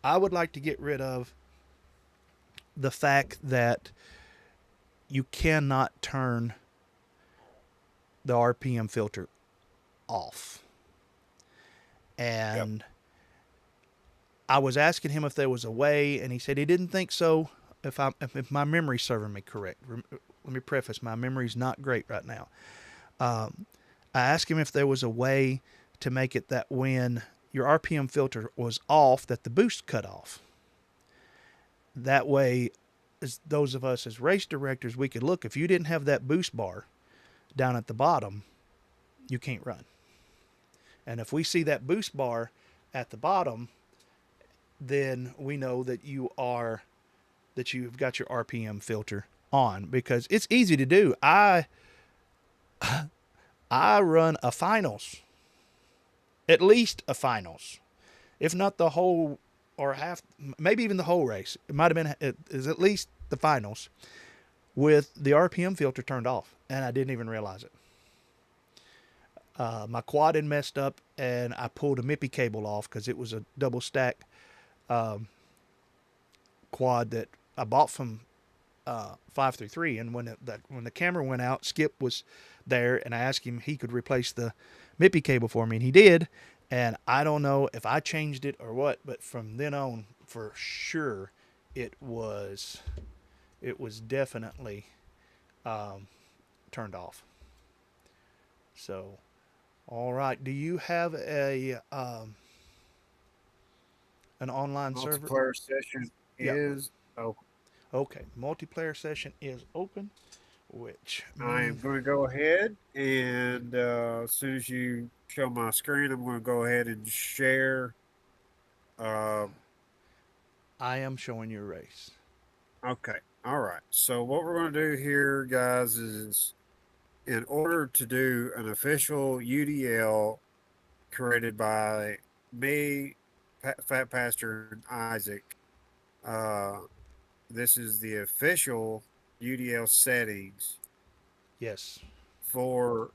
I would like to get rid of the fact that you cannot turn the RPM filter off. And I was asking him if there was a way, and he said he didn't think so. If my memory's serving me correct, let me preface: my memory's not great right now. I asked him if there was a way to make it that when your RPM filter was off, that the boost cut off. That way, as those of us as race directors, we could look. If you didn't have that boost bar down at the bottom, you can't run. And if we see that boost bar at the bottom, then we know that that you've got your RPM filter on, because it's easy to do. I run a finals, at least a finals, if not the whole or half, maybe even the whole race. It might have been, it is at least the finals with the RPM filter turned off, and I didn't even realize it. My quad had messed up, and I pulled a MIPI cable off because it was a double stack quad that I bought from 533. And when the camera went out, Skip was there, and I asked him if he could replace the MIPI cable for me, and he did. And I don't know if I changed it or what, but from then on, for sure, it was definitely turned off. So, all right. Do you have an online server? Multiplayer session Yeah. is open. Okay, multiplayer session is open, which I am going to go ahead and as soon as you show my screen, I'm going to go ahead and share. I am showing your race. Okay. All right. So what we're going to do here, guys, is in order to do an official UDL created by me, PhatPastor, and Isaac, this is the official UDL settings Yes. for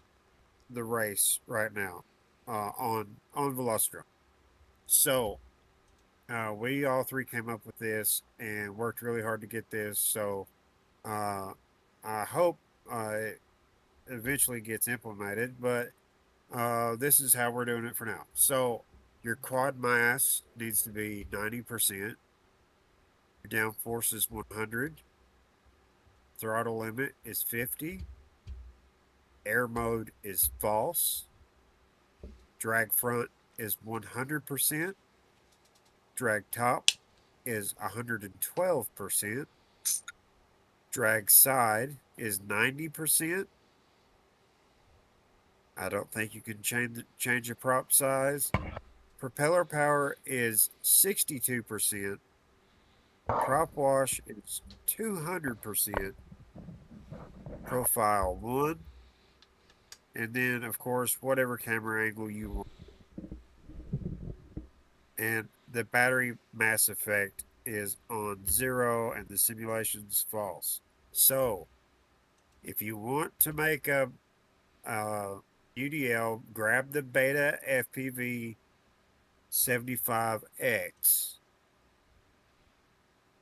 the race right now on Velocitron. So we all three came up with this and worked really hard to get this. So I hope it eventually gets implemented, but this is how we're doing it for now. So your quad mass needs to be 90%. Your downforce is 100. Throttle limit is 50. Air mode is false. Drag front is 100%. Drag top is 112%. Drag side is 90%. I don't think you can change the prop size. Propeller power is 62%. Prop wash is 200%. Profile 1. And then, of course, whatever camera angle you want. And the battery mass effect is on 0 and the simulation's false. So, if you want to make a UDL, grab the Beta FPV 75X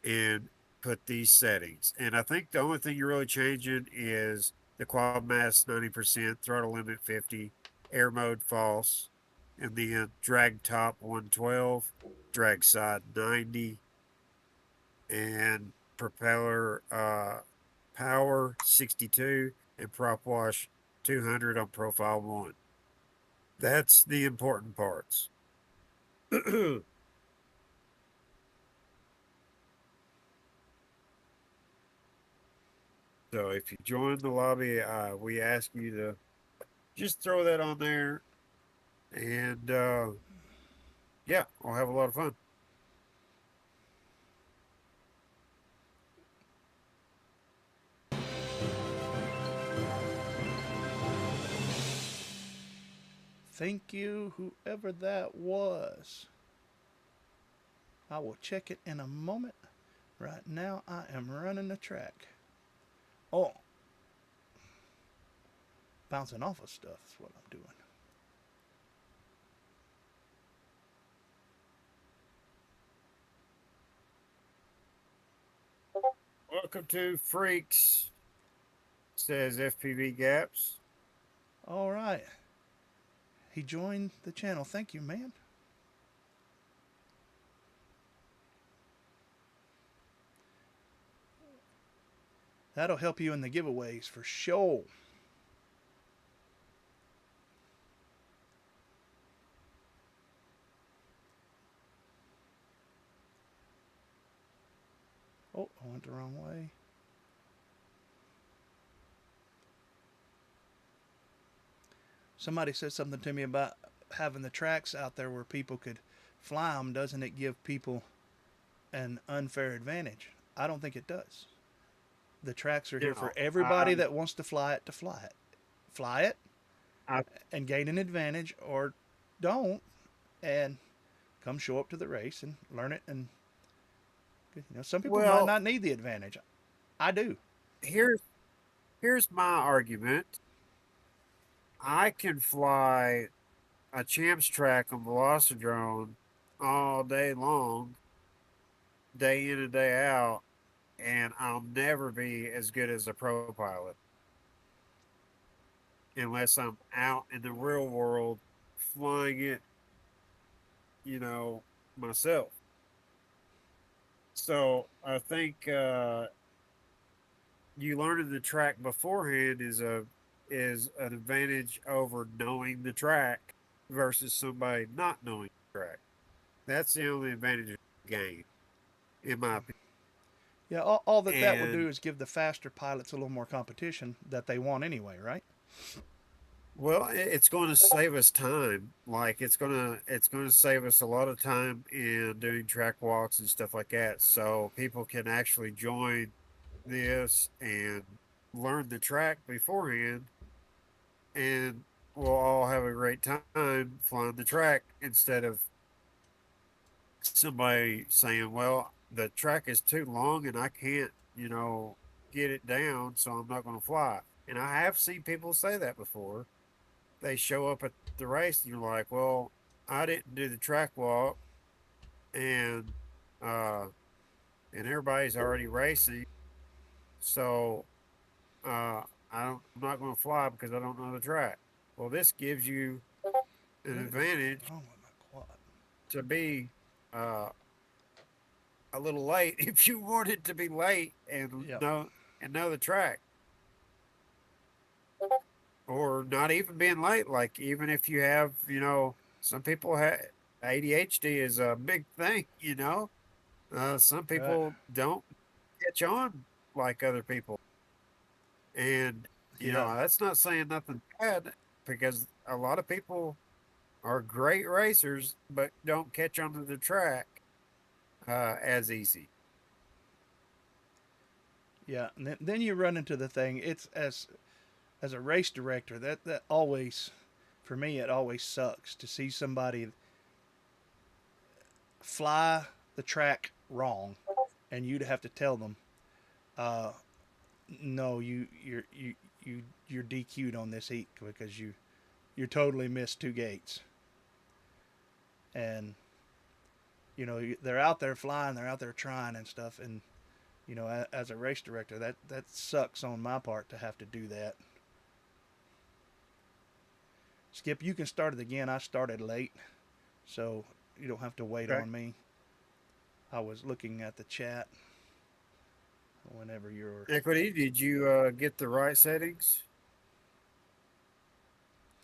and put these settings. And I think the only thing you're really changing is the quad mass 90%, throttle limit 50, air mode false, and then drag top 112, drag side 90, and propeller power 62, and prop wash 200 on profile 1. That's the important parts. So if you join the lobby, we ask you to just throw that on there, and yeah, we'll have a lot of fun. Thank you, whoever that was. I will check it in a moment. Right now, I am running the track. Oh, bouncing off of stuff is what I'm doing. Welcome to Freaks, says FPV Gaps. All right. He joined the channel. Thank you, man. That'll help you in the giveaways for sure. Oh, I went the wrong way. Somebody said something to me about having the tracks out there where people could fly them. Doesn't it give people an unfair advantage? I don't think it does. The tracks are here for No, everybody that wants to fly it fly it, I and gain an advantage, or don't, and come show up to the race and learn it. And some people might well, not need the advantage. I do. here's here's my argument. I can fly a champs track on Velocidrone all day long, day in and day out, and I'll never be as good as a pro pilot unless I'm out in the real world flying it, you know, myself. So I think you learning the track beforehand is an advantage over knowing the track versus somebody not knowing the track. That's the only advantage of the game, in my opinion. Yeah, all that would do And is give the faster pilots a little more competition that they want anyway, right? well, it's going to save us time. Like it's going to save us a lot of time in doing track walks and stuff like that. So people can actually join this and learn the track beforehand, and we'll all have a great time flying the track instead of somebody saying, "Well, the track is too long and I can't, get it down, so I'm not going to fly." And I have seen people say that before. They show up at the race and you're like, "Well, I didn't do the track walk, and uh, and everybody's already racing, so I'm not going to fly because I don't know the track." Well, this gives you an What is advantage wrong with my quad? to be uh, a little late if you wanted to be late Yep. know the track, or not even being late. Like even if you have, some people have ADHD is a big thing. Some Right. people don't catch on like other people, and Yeah. that's not saying nothing bad because a lot of people are great racers but don't catch onto the track as easy. Yeah. And then you run into the thing. It's as a race director, that always, for me, it always sucks to see somebody fly the track wrong, and you'd have to tell them, uh, no, you're DQ'd on this heat because you totally missed two gates. And they're out there flying, they're out there trying and stuff, and as a race director, that sucks on my part to have to do that. Skip, you can start it again. I started late, so you don't have to wait Okay. on me. I was looking at the chat whenever you're. Equity, did you get the right settings?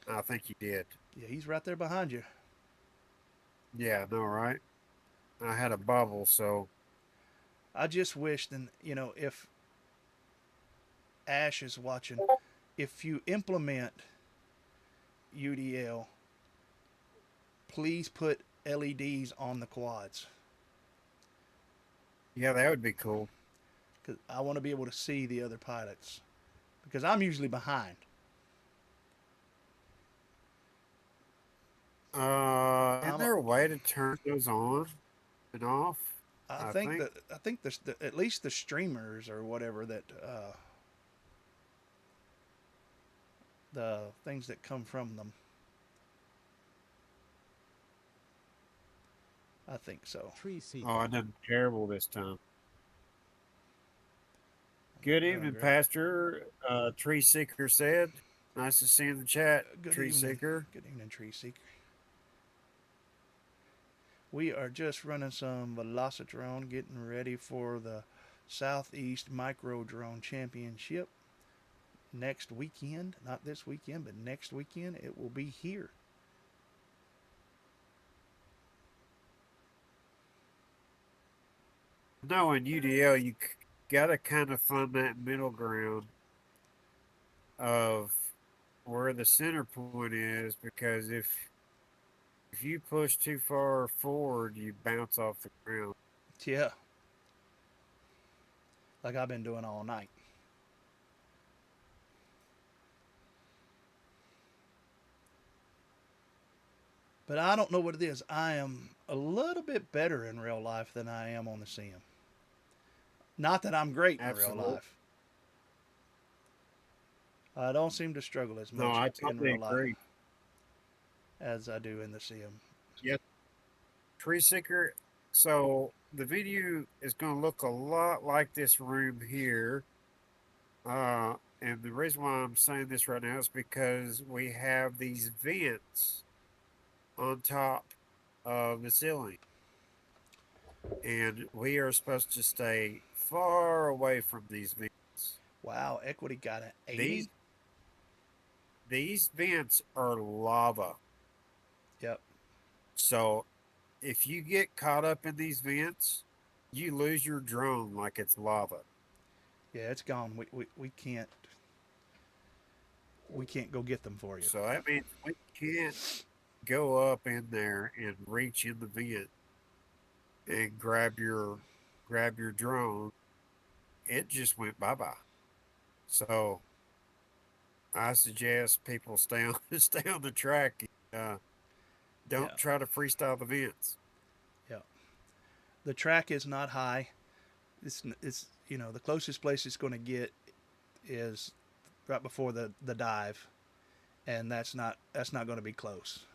I think you did. Yeah, he's right there behind you. Yeah, no, right? I had a bubble, so I just wish, then, if Ash is watching, if you implement UDL, please put LEDs on the quads, yeah, that would be cool. because I want to be able to see the other pilots, because I'm usually behind. Isn't I'm there a way to turn those on and off? I I think think. that at least the streamers or whatever that the things that come from them. I think so. Tree seeker. Oh, I done terrible this time. Good evening, Great. Pastor. Tree Seeker said. Nice to see you in the chat, Good Tree evening. Seeker. Good evening, Tree Seeker. We are just running some Velocidrone, getting ready for the Southeast Micro Drone Championship next weekend. Not this weekend, but next weekend. It will be here. No, in UDL, you gotta kind of find that middle ground of where the center point is, because if you push too far forward, you bounce off the ground. Yeah. like I've been doing all night. But I don't know what it is. I am a little bit better in real life than I am on the sim. Not that I'm great in real Absolutely. life. I don't seem to struggle as No, much I in totally real life agree. as I do in the sim. Yes, tree seeker. So the video is going to look a lot like this room here. And the reason why I'm saying this right now is because we have these vents on top of the ceiling. And we are supposed to stay far away from these vents. Wow, Equity got an These 80. these vents are lava. Yep. So if you get caught up in these vents, you lose your drone like it's lava. Yeah, it's gone. We can't go get them for you. So that means we can't go up in there and reach in the vent and grab your drone. It just went bye-bye. So I suggest people stay on stay on the track. Don't Yeah. try to freestyle the vents. Yeah. The track is not high. It's the closest place it's going to get is right before the dive, and that's not going to be close.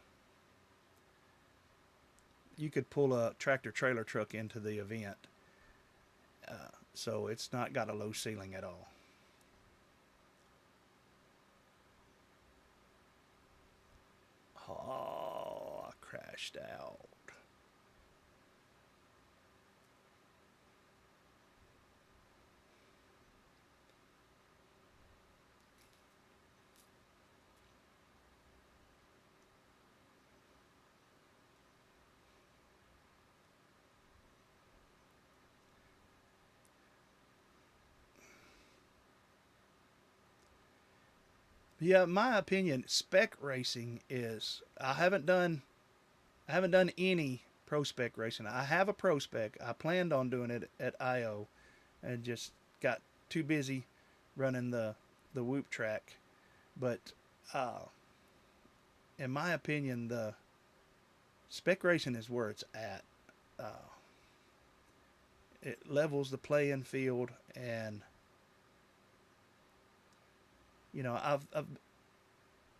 You could pull a tractor trailer truck into the event, so it's not got a low ceiling at all. Oh, I crashed out. Yeah, my opinion, spec racing is I haven't done any pro spec racing. I have a pro spec. I planned on doing it at IO and just got too busy running the whoop track. But uh, in my opinion, the spec racing is where it's at. Uh, it levels the playing field, and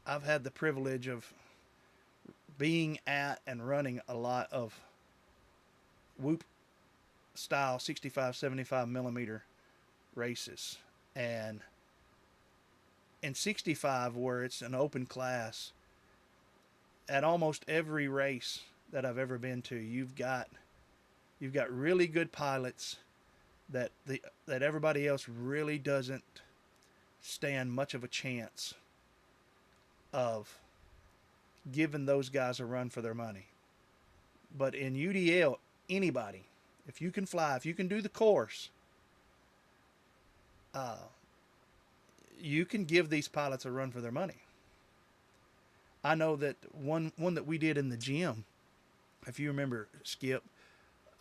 I've had the privilege of being at and running a lot of whoop style 65 75 millimeter races, and in 65 where it's an open class, at almost every race that I've ever been to, you've got really good pilots that everybody else really doesn't stand much of a chance of giving those guys a run for their money. But in UDL, anybody, if you can fly, if you can do the course, uh, you can give these pilots a run for their money. I know that one that we did in the gym, if you remember, Skip,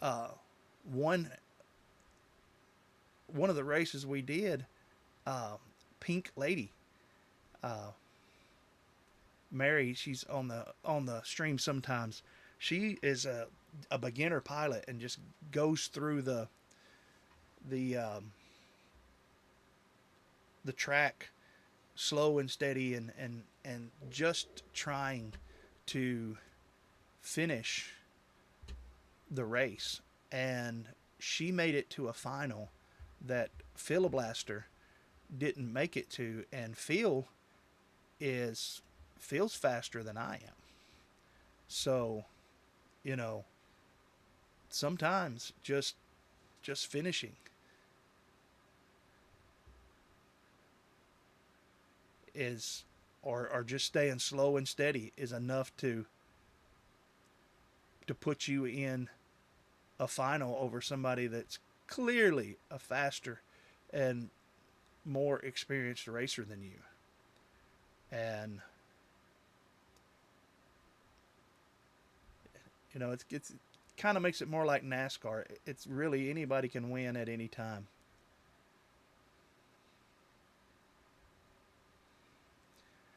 uh, one one of the races we did, uh, Pink Lady, uh, Mary, she's on the stream sometimes. She is a beginner pilot and just goes through the um, the track slow and steady, and just trying to finish the race. And she made it to a final that Phil Blaster didn't make it to, and feels faster than I am. So, you know, sometimes just finishing is or just staying slow and steady is enough to put you in a final over somebody that's clearly a faster and more experienced racer than you. And it's kind of makes it more like NASCAR. It's really anybody can win at any time.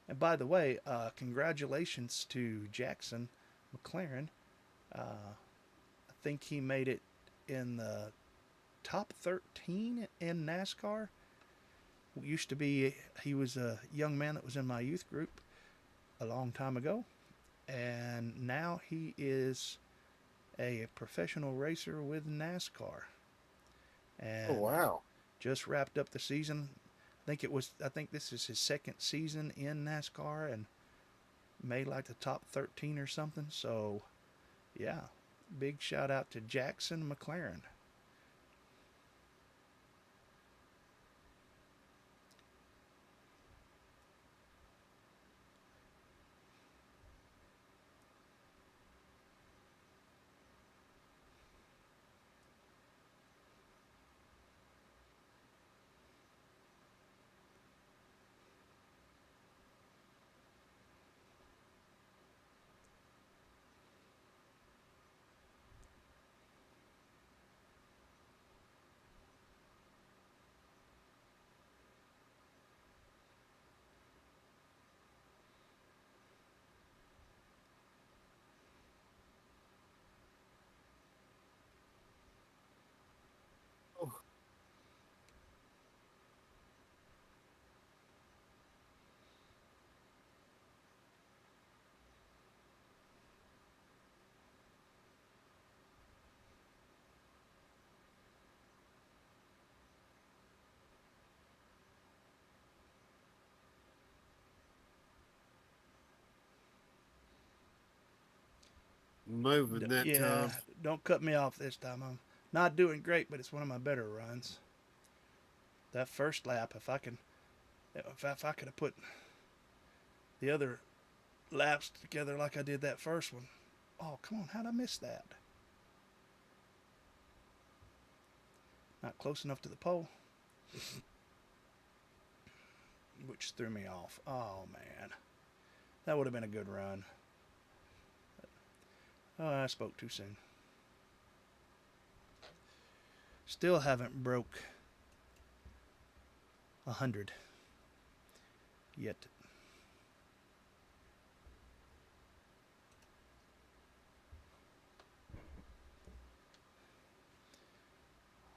And by the way, congratulations to Jackson McLaren. I think he made it in the top 13 in NASCAR. Used to be, he was a young man that was in my youth group a long time ago, and now he is a professional racer with NASCAR, Oh and wow. just wrapped up the season. I think this is his second season in NASCAR, and made like the top 13 or something. So, yeah, big shout out to Jackson McLaren. Oh, moving that Yeah, time. don't cut me off this time. I'm not doing great, but it's one of my better runs. That first lap, if I could have put the other laps together like I did that first one. Oh, come on, how'd I miss that? Not close enough to the pole, which threw me off. Oh, man. That would have been a good run. Oh, I spoke too soon. Still haven't broke 100 yet.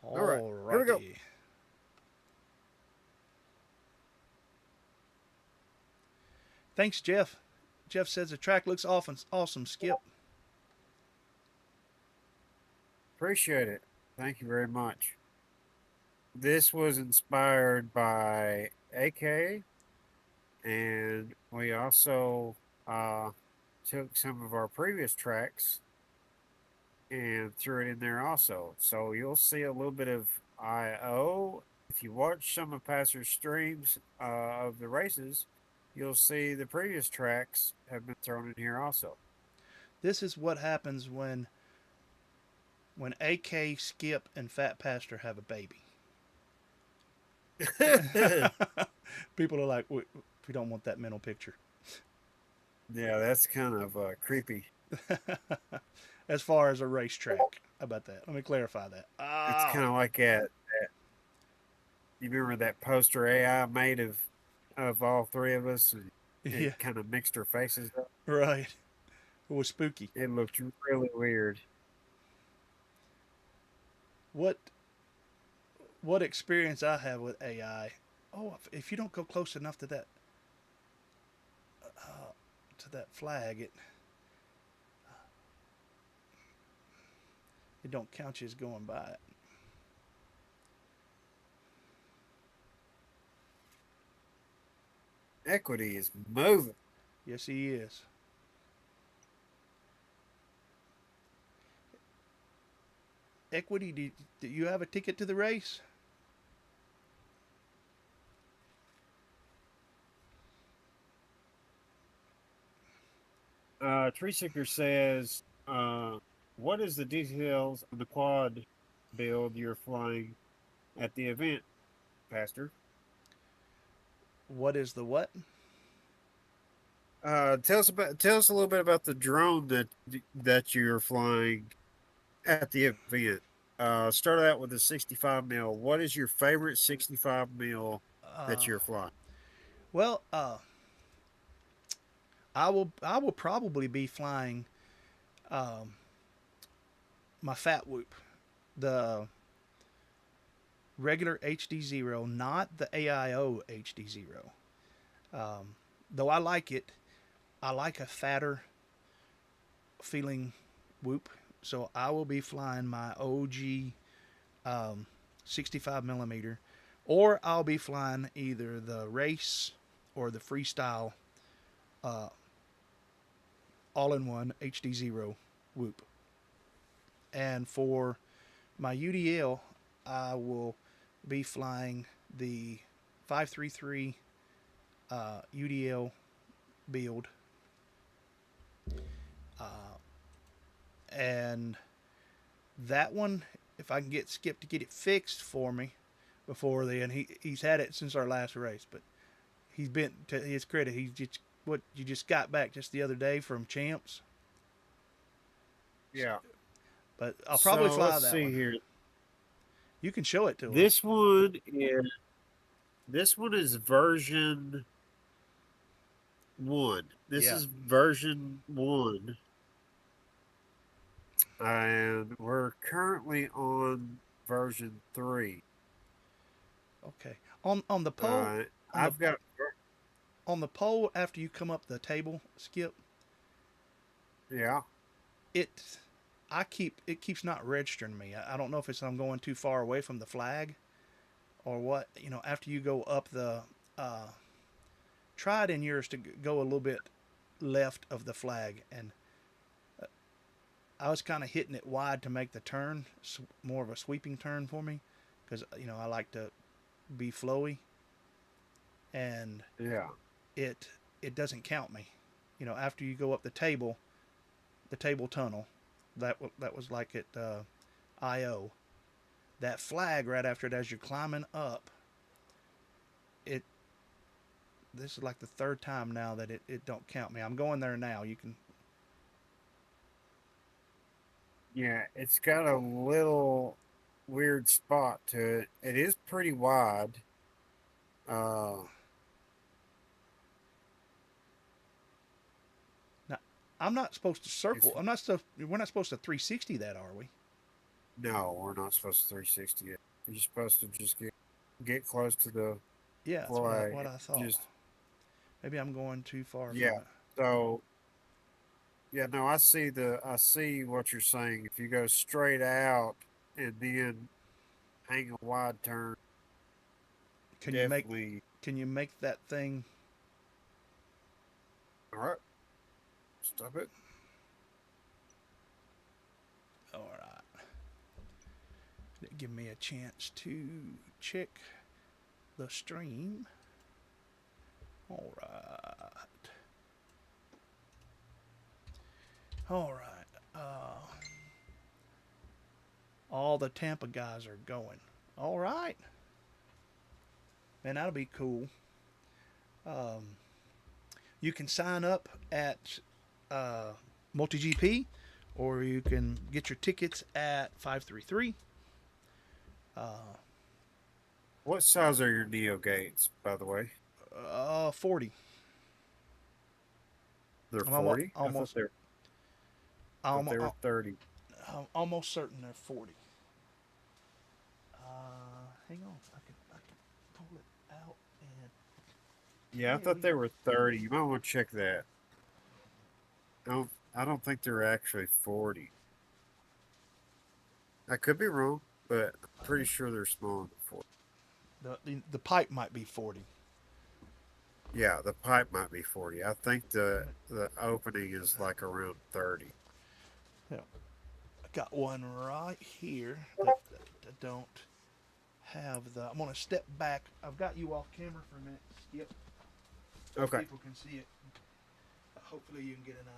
All right, here we go. Alrighty. Thanks, Jeff. Jeff says the track looks awesome, Skip. Appreciate it. Thank you very much. This was inspired by AK, and we also took some of our previous tracks and threw it in there also. So you'll see a little bit of IO. If you watch some of Pastor's streams of the races, you'll see the previous tracks have been thrown in here also. This is what happens when AK, Skip, and PhatPastor have a baby. People are like, we don't want that mental picture. Yeah, that's kind of creepy. As far as a racetrack. How about that? Let me clarify that. It's kind of like that. You remember that poster AI made of all three of us? And Yeah, it kind of mixed our faces up. right. It was spooky. It looked really weird. What experience I have with AI? Oh, if you don't go close enough to that flag, it don't count you as going by it. Equity is moving. Yes, he is. Equity, do you have a ticket to the race? Tree Seeker says, what is the details of the quad build you're flying at the event, Pastor? What is the what? Tell us a little bit about the drone that you're flying at the event. Start out with a 65 mil. What is your favorite 65 mil that you're flying? Well, I will probably be flying my PhatWhoop, the regular HDzero, not the AIO HDzero. Though I like it, I like a fatter feeling whoop, so I will be flying my OG 65 millimeter, or I'll be flying either the race or the freestyle all-in-one HDzero whoop. And for my UDL, I will be flying the 533 UDL build, and that one, if I can get Skip to get it fixed for me before then, he's had it since our last race, but he's been, to his credit, he's just what you just got back just the other day from champs. Yeah. But I'll probably fly let's that see one. here. You can show it to him. This one is version 1. This is version 1. And we're currently on version 3. Okay. On the pole, I've got on the pole after you come up the table, Skip. Yeah. It keeps not registering me. I don't know if it's I'm going too far away from the flag, or what. You know, after you go up the, try it in yours to go a little bit left of the flag, and I was kind of hitting it wide to make the turn more of a sweeping turn for me, because I like to be flowy, and Yeah. it doesn't count me. After you go up the table tunnel, that was like at IO. That flag right after it, as you're climbing up, this is like the third time now that it don't count me. I'm going there now. You can. Yeah, it's got a little weird spot to it. It is pretty wide. Now, I'm not supposed to circle. We're not supposed to 360 that, are we? No, we're not supposed to 360 it. You're supposed to just get close to the Yeah, that's flag. what I thought. Maybe I'm going too far. Yeah. From it. So. Yeah, no, I see what you're saying. If you go straight out and then hang a wide turn, Can definitely. Can you make that thing? All right. Stop it. All right. Give me a chance to check the stream. All right. All right. All the Tampa guys are going. All right. Man, that'll be cool. You can sign up at MultiGP, or you can get your tickets at 533. What size are your Neo gates, by the way? 40. They're 40? Almost. I thought they were 30. I'm almost certain they're 40. Hang on. I can pull it out and. Yeah, I thought they were 30. You might want to check that. I don't think they're actually 40. I could be wrong, but I'm pretty sure they're smaller than 40. The pipe might be 40. Yeah, the pipe might be 40. I think the opening is like around 30. Yeah. I got one right here that don't have the. I'm gonna step back. I've got you off camera for a minute, Skip. So Okay. people can see it. Hopefully you can get an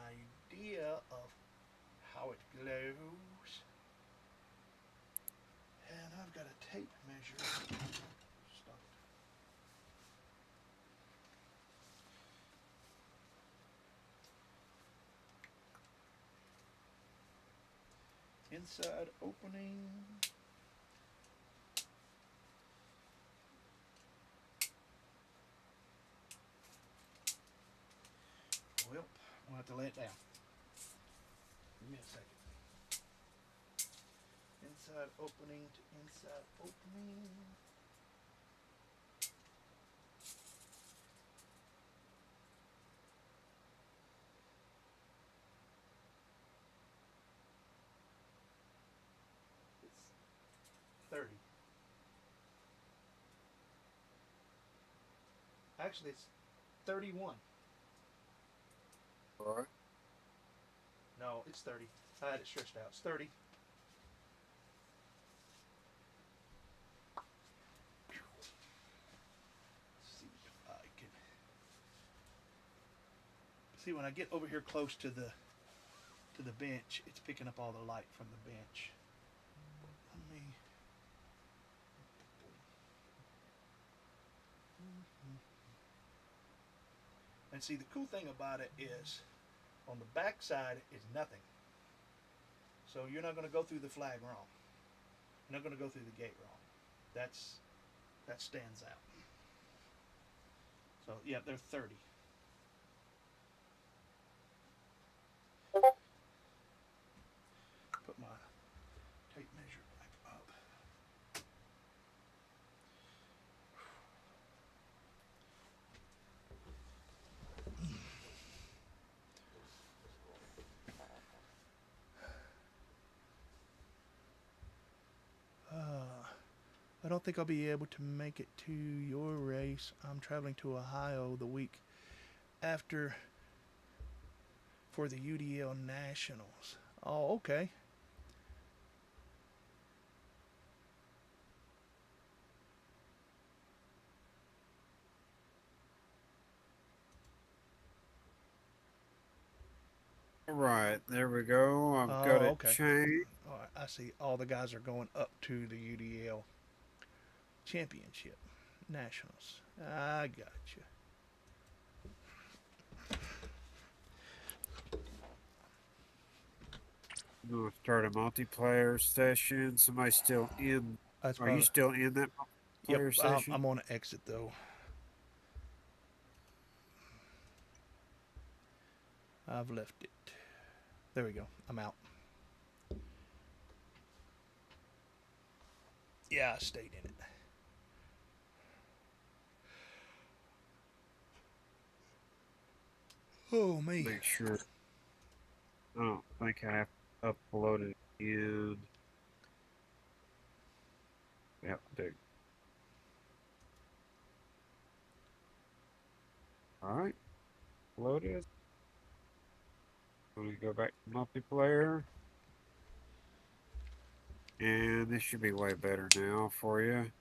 idea of how it glows. And I've got a tape measure. Stop it. Inside opening. Well, I'll have to lay it down. Give me a second. Inside opening to inside opening. It's 30. Actually, it's 31. All right. No, it's 30. I had it stretched out. It's 30. Let's see if I can. See, when I get over here close to the bench, it's picking up all the light from the bench. Let me. And see, the cool thing about it is, on the back side is nothing. So you're not going to go through the flag wrong. You're not going to go through the gate wrong. That stands out. So yeah, they're 30. Put my tape measure back up. I don't think I'll be able to make it to your race. I'm traveling to Ohio the week after for the UDL Nationals. Oh, okay. All right, there we go. I've got it okay. changed. All right, I see. All the guys are going up to the UDL Championship Nationals. I got you. I'm gonna start a multiplayer session. Somebody's still in. That's Are you probably, still in that multiplayer yep, session? I'm on an exit though. I've left it. There we go. I'm out. Yeah, I stayed in it. Oh, me. Make sure. I don't think I have to upload it in. Yep, do. All right, load it. Let me go back to multiplayer. And this should be way better now for you.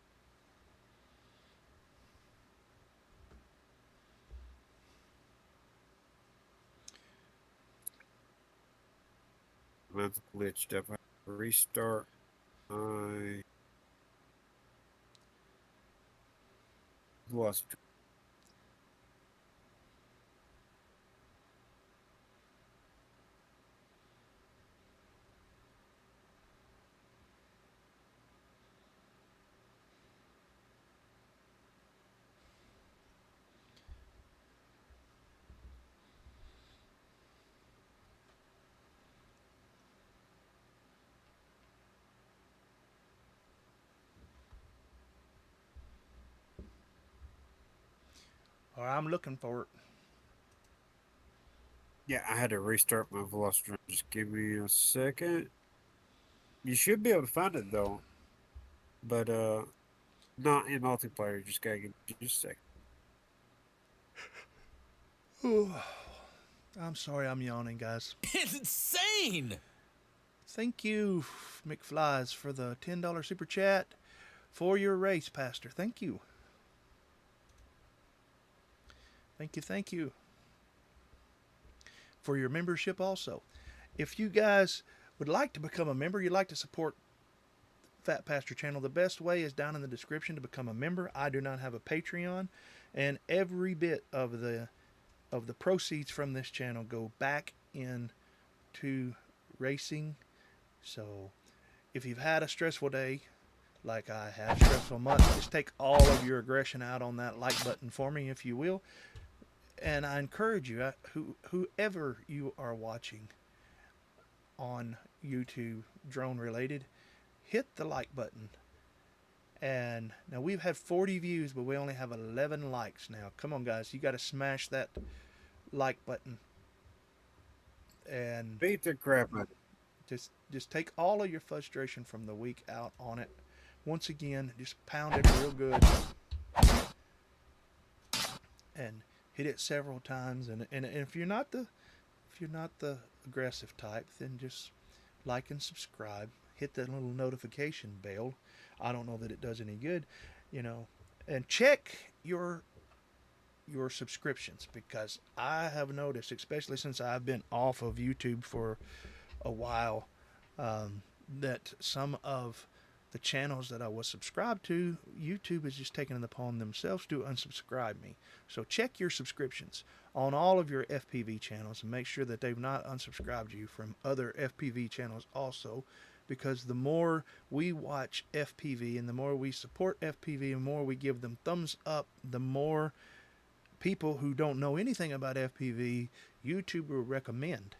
That's glitched up. I have to restart my lost. Or I'm looking for it. Yeah, I had to restart my Velocitron. Just give me a second. You should be able to find it though, but not in multiplayer. Just gotta give me just a second. I'm sorry I'm yawning, guys. It's insane! Thank you, McFlies, for the $10 super chat for your race, Pastor. Thank you. Thank you. For your membership also. If you guys would like to become a member, you'd like to support PhatPastor channel, the best way is down in the description to become a member. I do not have a Patreon, and every bit of the proceeds from this channel go back into racing. So if you've had a stressful day like I have, stressful month, just take all of your aggression out on that like button for me, if you will. And I encourage you, whoever you are watching on YouTube, drone related, hit the like button. And now we've had 40 views, but we only have 11 likes now. Come on, guys, you got to smash that like button and Beat the crap out of it. just take all of your frustration from the week out on it. Once again, just pound it real good and hit it several times. And if you're not the aggressive type, then just like and subscribe. Hit that little notification bell. I don't know that it does any good, you know. And check your subscriptions, because I have noticed, especially since I've been off of YouTube for a while, that some of the channels that I was subscribed to, YouTube is just taking it upon themselves to unsubscribe me. So check your subscriptions on all of your FPV channels and make sure that they've not unsubscribed you from other FPV channels also, because the more we watch FPV and the more we support FPV and the more we give them thumbs up, the more people who don't know anything about FPV, YouTube will recommend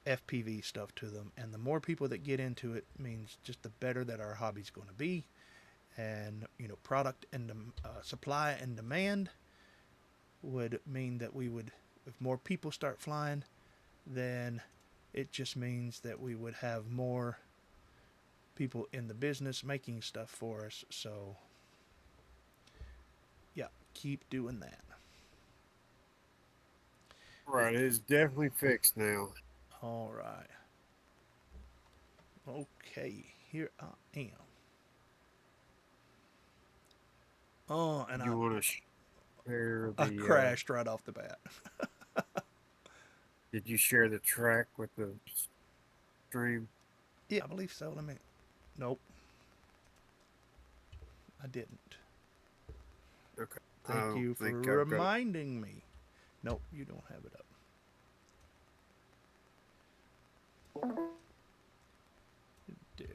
FPV stuff to them, and the more people that get into it means just the better that our hobby's going to be. And you know, product and supply and demand would mean that we would, if more people start flying, then it just means that we would have more people in the business making stuff for us. So yeah, keep doing that. Right, it is definitely fixed now. All right. Okay, here I am. Oh, and You want to share I the? crashed right off the bat. Did you share the track with the stream? Yeah, I believe so. Nope. I didn't. Okay. Thank you for reminding me. Nope, you don't have it up.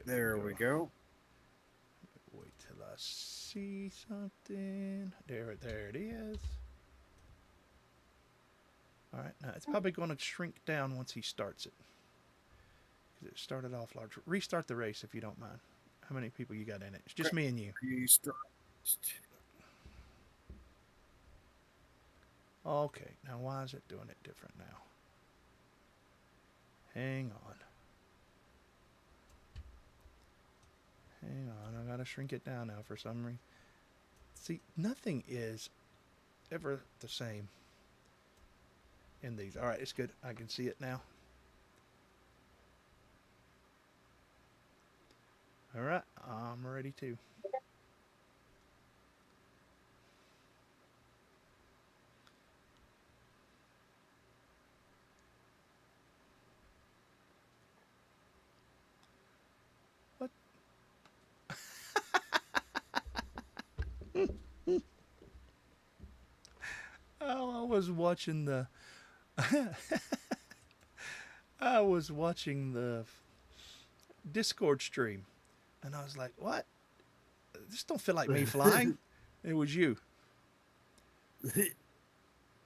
There we go. Wait till I see something. There it is. All right, now it's probably going to shrink down once he starts it, because it started off large. Restart the race if you don't mind. How many people you got in it? It's just me and you. Okay, now why is it doing it different now? Hang on. Hang on, I gotta shrink it down now for some reason. See, nothing is ever the same in these. All right, it's good. I can see it now. All right, I'm ready to. What? Oh, I was watching the I was watching the Discord stream, and I was like, "What? This don't feel like me flying." It was you.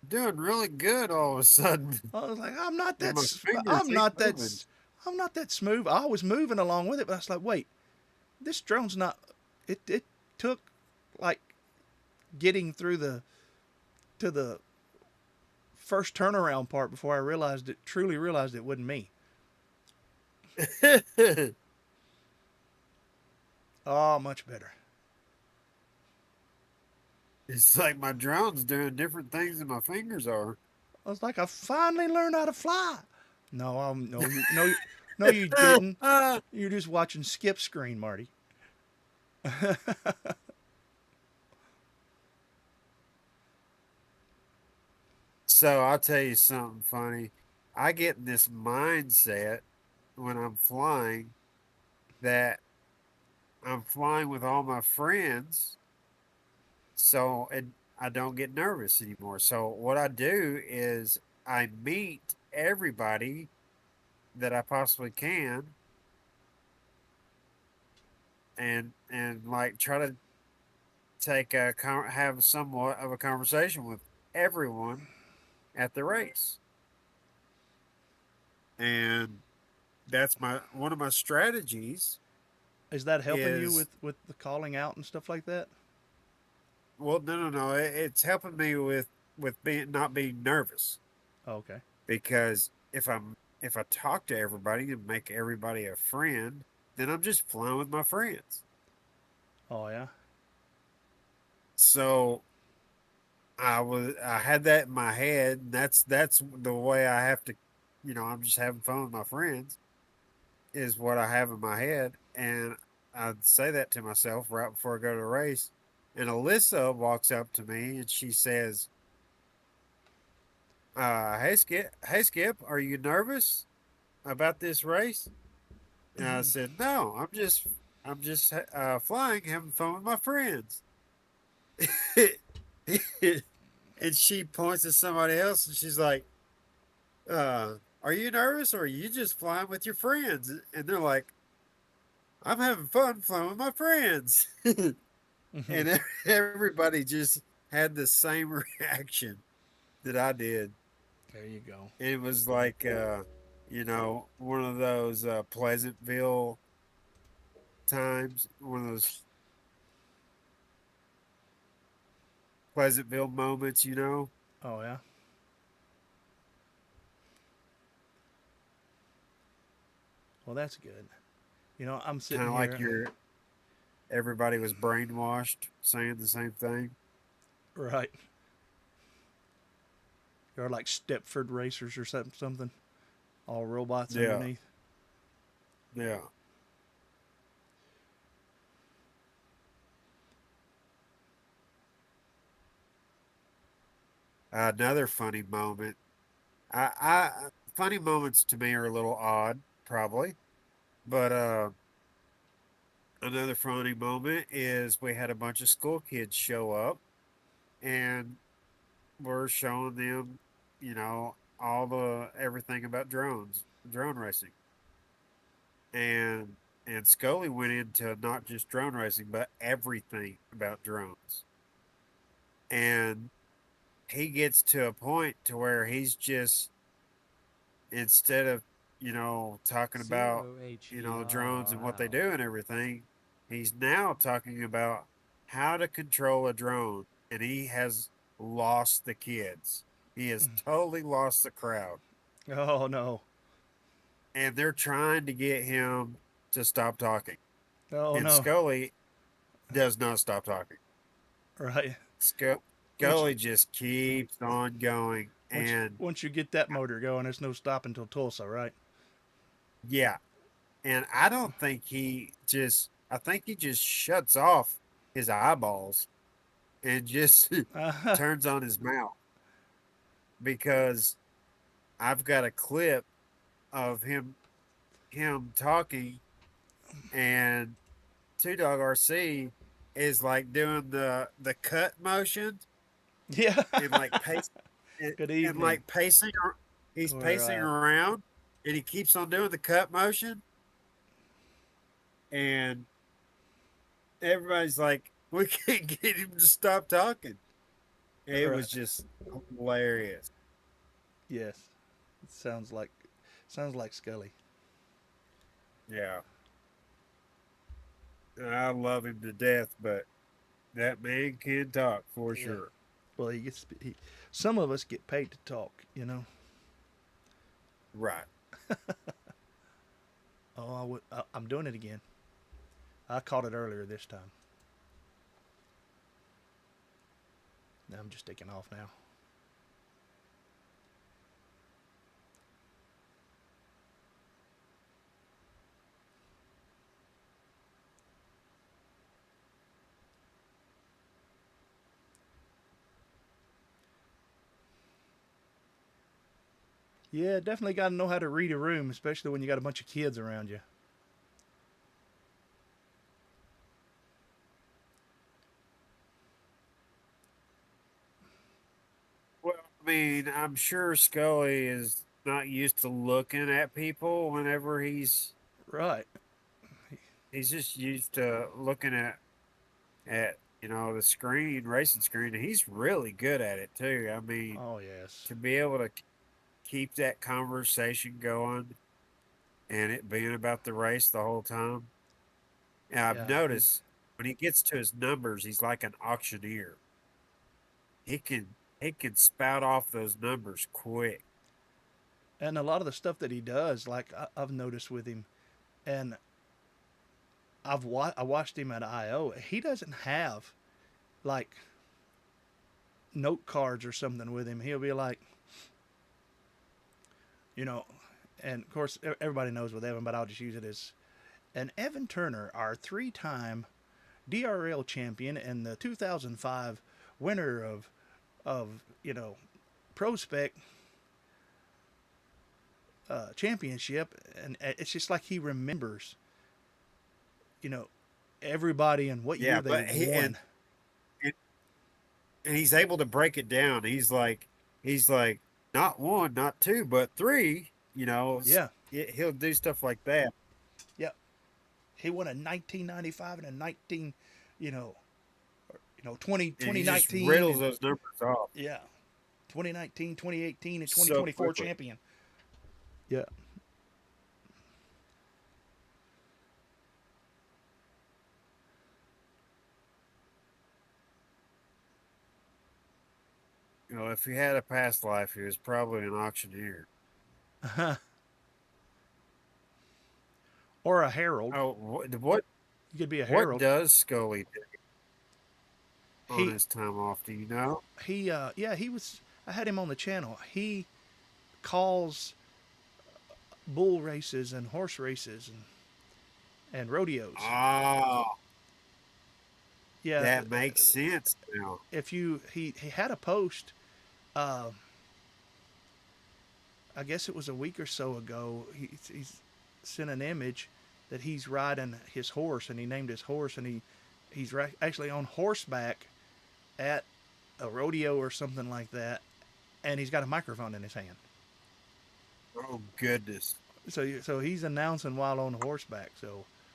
Doing really good all of a sudden. I was like, "I'm not Yeah, that. my fingers I'm not ain't that. moving. I'm not that smooth." I was moving along with it, but I was like, "Wait, this drone's not." It took like getting through to the first turnaround part before I truly realized it wasn't me. Oh, much better. It's like my drone's doing different things than my fingers are. I was like, I finally learned how to fly. No, no, you didn't. You're just watching skip screen, Marty. So I'll tell you something funny. I get in this mindset when I'm flying that I'm flying with all my friends, so I don't get nervous anymore. So what I do is I meet everybody that I possibly can, and like try to have somewhat of a conversation with everyone at the race. And that's one of my strategies Is that helping you is, with the calling out and stuff like that? well, no. It's helping me with being not being nervous, Oh, okay. because if I talk to everybody and make everybody a friend, then I'm just flying with my friends. Oh yeah. So I had that in my head, and that's the way I have to, I'm just having fun with my friends is what I have in my head, and I'd say that to myself right before I go to the race. And Alyssa walks up to me and she says, hey Skip, are you nervous about this race?" And I said, "No, I'm just flying, having fun with my friends." And she points at somebody else and she's like, "Are you nervous or are you just flying with your friends?" And they're like, "I'm having fun flying with my friends." And everybody just had the same reaction that I did. There you go. It was like, one of those Pleasantville times, one of those Pleasantville moments. Oh yeah. Well, that's good. I'm Kind sitting of like here. everybody was brainwashed saying the same thing. Right. You're like Stepford racers or something. All robots Yeah, underneath. yeah. Another funny moment. Funny moments to me are a little odd, probably, but another funny moment is we had a bunch of school kids show up, and we're showing them, all the everything about drone racing, and Scully went into not just drone racing, but everything about drones, and he gets to a point to where he's just, instead of talking about drones and what they do and everything, he's now talking about how to control a drone, and he has lost the kids. He has totally lost the crowd, Oh no. and they're trying to get him to stop talking, Oh and no. Scully does not stop talking. Right. Once Scully just keeps on going, and once you get that motor going, there's no stopping till Tulsa, right? yeah. And I don't think I think he just shuts off his eyeballs and just turns on his mouth, because I've got a clip of him talking, and Two Dog RC is like doing the cut motion, Yeah. and like Good and evening. like pacing. He's We're pacing around, and he keeps on doing the cut motion, and everybody's like, we can't get him to stop talking. It right. was just hilarious. Yes. It sounds like Scully. Yeah. I love him to death, but that man can talk for Yeah. sure. Well, some of us get paid to talk. Right. Oh, I'm doing it again. I caught it earlier this time. Now I'm just taking off now. Yeah, definitely got to know how to read a room, especially when you got a bunch of kids around you. Well, I mean, I'm sure Scully is not used to looking at people whenever Right. he's just used to looking at the screen, racing screen, and he's really good at it too. I mean, Oh yes. to be able to keep that conversation going and it being about the race the whole time. And I've Yeah. noticed when he gets to his numbers, he's like an auctioneer. He can spout off those numbers quick. And a lot of the stuff that he does, like I've noticed with him, and I watched him at IO. He doesn't have like note cards or something with him. He'll be like, you know, and of course everybody knows with Evan, but I'll just use it as and Evan Turner, our three-time DRL champion and the 2005 winner of Prospec championship, and it's just like he remembers, you know, everybody and what Yeah, year they but he won. and, and he's able to break it down. He's like not one, not two, but three. Yeah, He'll do stuff like that. yeah. He won a 1995 and a 19, you know, 20, And he just 2019 riddles and those numbers off yeah, 2019, 2018, and so 2024 quickly. champion. Yeah. If he had a past life, he was probably an auctioneer. Or a herald. Oh, what You could be a what herald. does Scully do on He his time off? Do you know? yeah, he was. I had him on the channel. He calls bull races and horse races and rodeos. Oh, Yeah, that makes sense now. if you he had a post. Uh, I guess it was a week or so ago. He's sent an image that he's riding his horse, and he named his horse, and he's actually on horseback at a rodeo or something like that, and he's got a microphone in his hand. Oh goodness. So he's announcing while on horseback,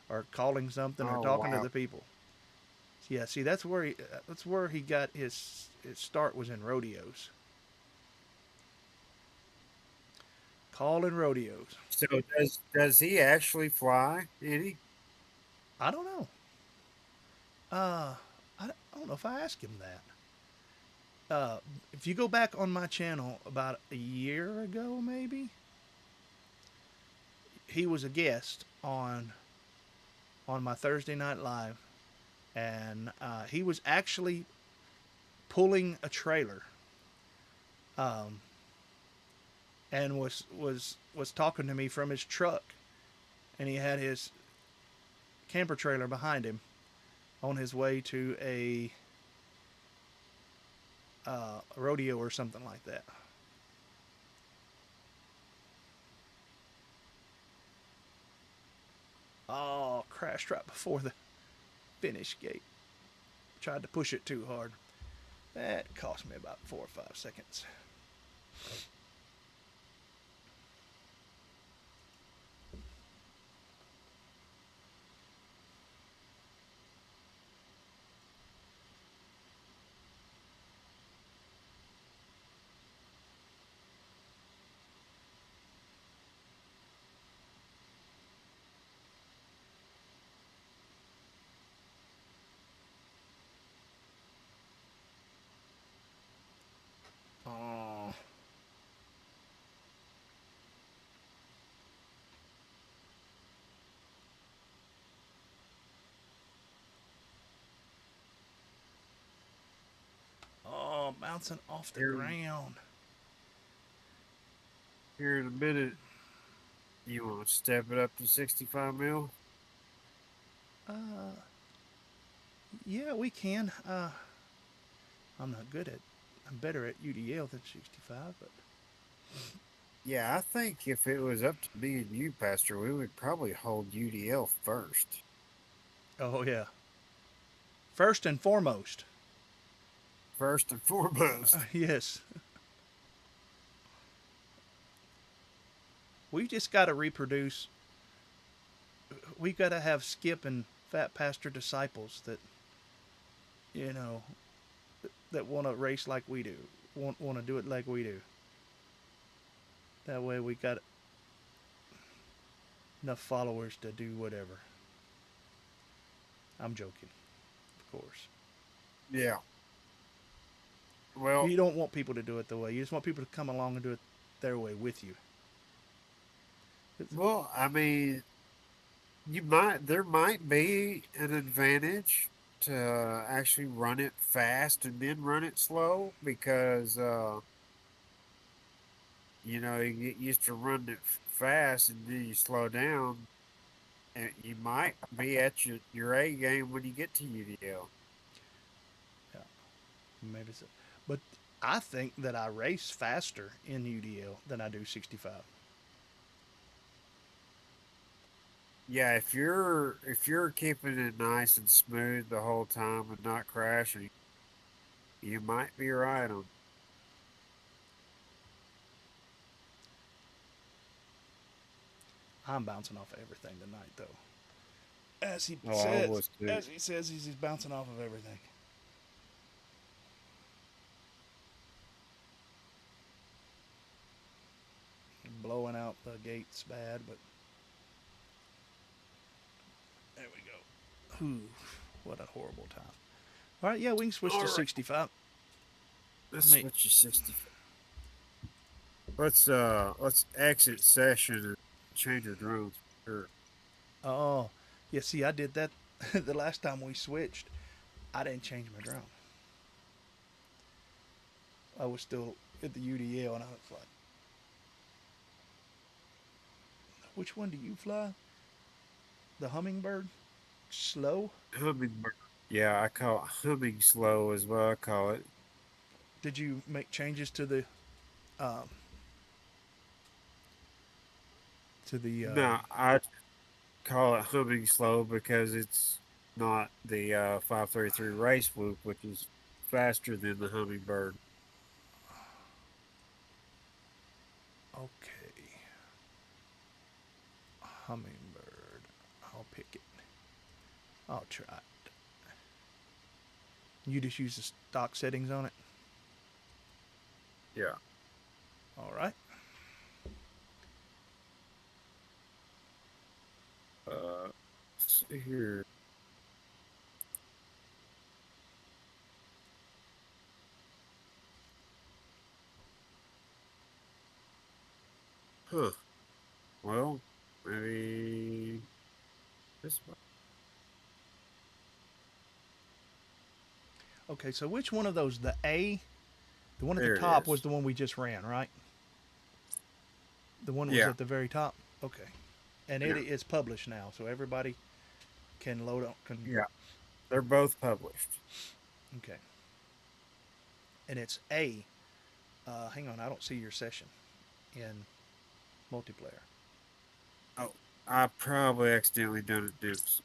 or calling something or Oh talking to wow. the people. Yeah, see that's where he got his start was in rodeos, calling rodeos. So does he actually fly? Any? I don't know. I don't know if I asked him that. If you go back on my channel about a year ago, maybe he was a guest on my Thursday Night Live, and he was actually pulling a trailer, um, and was talking to me from his truck, and he had his camper trailer behind him on his way to a rodeo or something like that. Oh, crashed right before the finish gate. Tried to push it too hard. That cost me about 4 or 5 seconds. Oh. Oh, bouncing off the Here, ground. here in a minute. You want to step it up to 65 mil? Uh, yeah, we can. I'm not good at. I'm better at UDL than 65, but Yeah, I think if it was up to me and you, Pastor, we would probably hold UDL first. oh yeah. First and foremost. First and foremost. Yes. We just got to reproduce. We got to have Skip and PhatPastor disciples that you know, that want to race like we do, want to do it like we do. That way we got enough followers to do whatever. I'm joking, of course. Yeah. Well, You don't want people to do it the way. You just want people to come along and do it their way with you. I mean, there might be an advantage to actually run it fast and then run it slow because you get used to running it fast and then you slow down and you might be at your A game when you get to UDL. Yeah, maybe so. But I think that I race faster in UDL than I do 65. Yeah, if you're keeping it nice and smooth the whole time and not crashing, you might be right on. I'm bouncing off of everything tonight, though. As he Oh, I says, was too. as he says, he's bouncing off of everything. Blowing out the gates bad, but there we go. Ooh, what a horrible time. All right, yeah, we can switch All to right. 65. Let's Me. switch to 60. Let's exit session and change our drones. Sure. Oh, yeah. See, I did that the last time we switched. I didn't change my drone. I was still at the UDL, and I was like, "Which one do you fly? The Hummingbird? Slow? Hummingbird. Yeah, I call it humming slow is what I call it. Did you make changes to the um, No, I call it humming slow because it's not the 533 race whoop, which is faster than the hummingbird. Okay, Hummingbird. I'll pick it. I'll try it. You just use the stock settings on it. Yeah. All right. Let's see here. Huh. Well, maybe this one. Okay, so which one of those? The one at There the it top is. was the one we just ran, right? The one that was Yeah. at the very top. Okay, and Yeah. it is published now, so everybody can load up. Yeah. They're both published. Okay, and it's A. Hang on, I don't see your session in multiplayer. Oh, I probably accidentally done it deuces.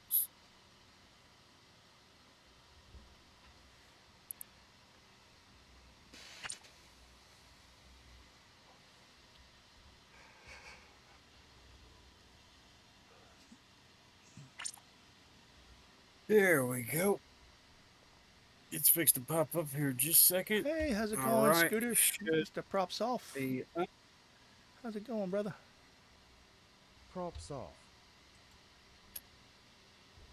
There we go. It's fixed to pop up here in just a second. Hey, how's it All going, right. Scooter? Should Mr. Props Off. be up. How's it going, brother? Props off.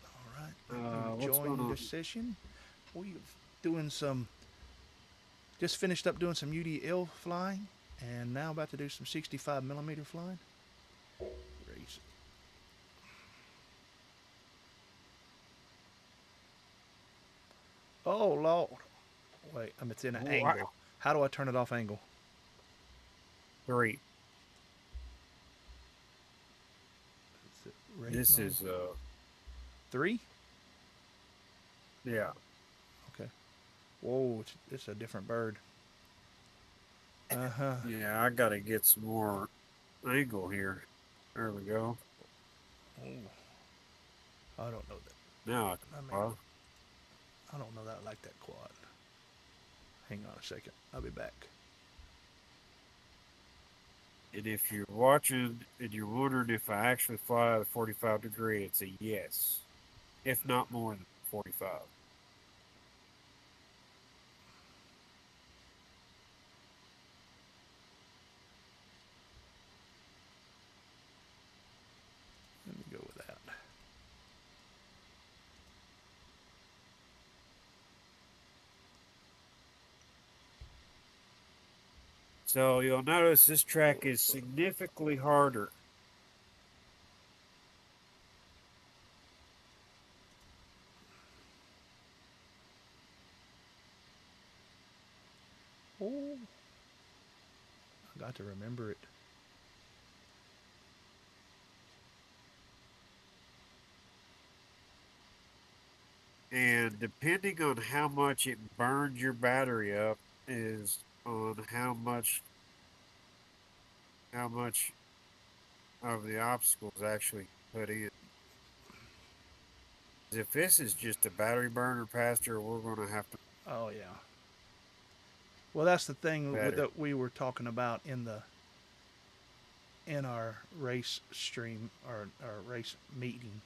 All right, What's going enjoying on? the session. We've doing some. Just finished up doing some UDL flying, and now about to do some 65 millimeter flying. Race. Oh Lord! Wait, it's in an Wow. angle. How do I turn it off angle? 3. Is it race This mode? is 3. yeah. Okay. Whoa, it's a different bird. Uh-huh. Yeah, I gotta get some more angle here. There we go. Oh, I don't know that. Now I don't know that I like that quad. Hang on a second. I'll be back. and if you're watching and you're wondering if I actually fly at a 45 degree, it's a yes. If not more than 45. So you'll notice this track is significantly harder. Oh, I got to remember it. And depending on how much it burns your battery up is on how much of the obstacles actually put in. If this is just a battery burner, Pastor, we're going to have to Oh yeah. Well, that's the thing better. that we were talking about in our race stream or our race meeting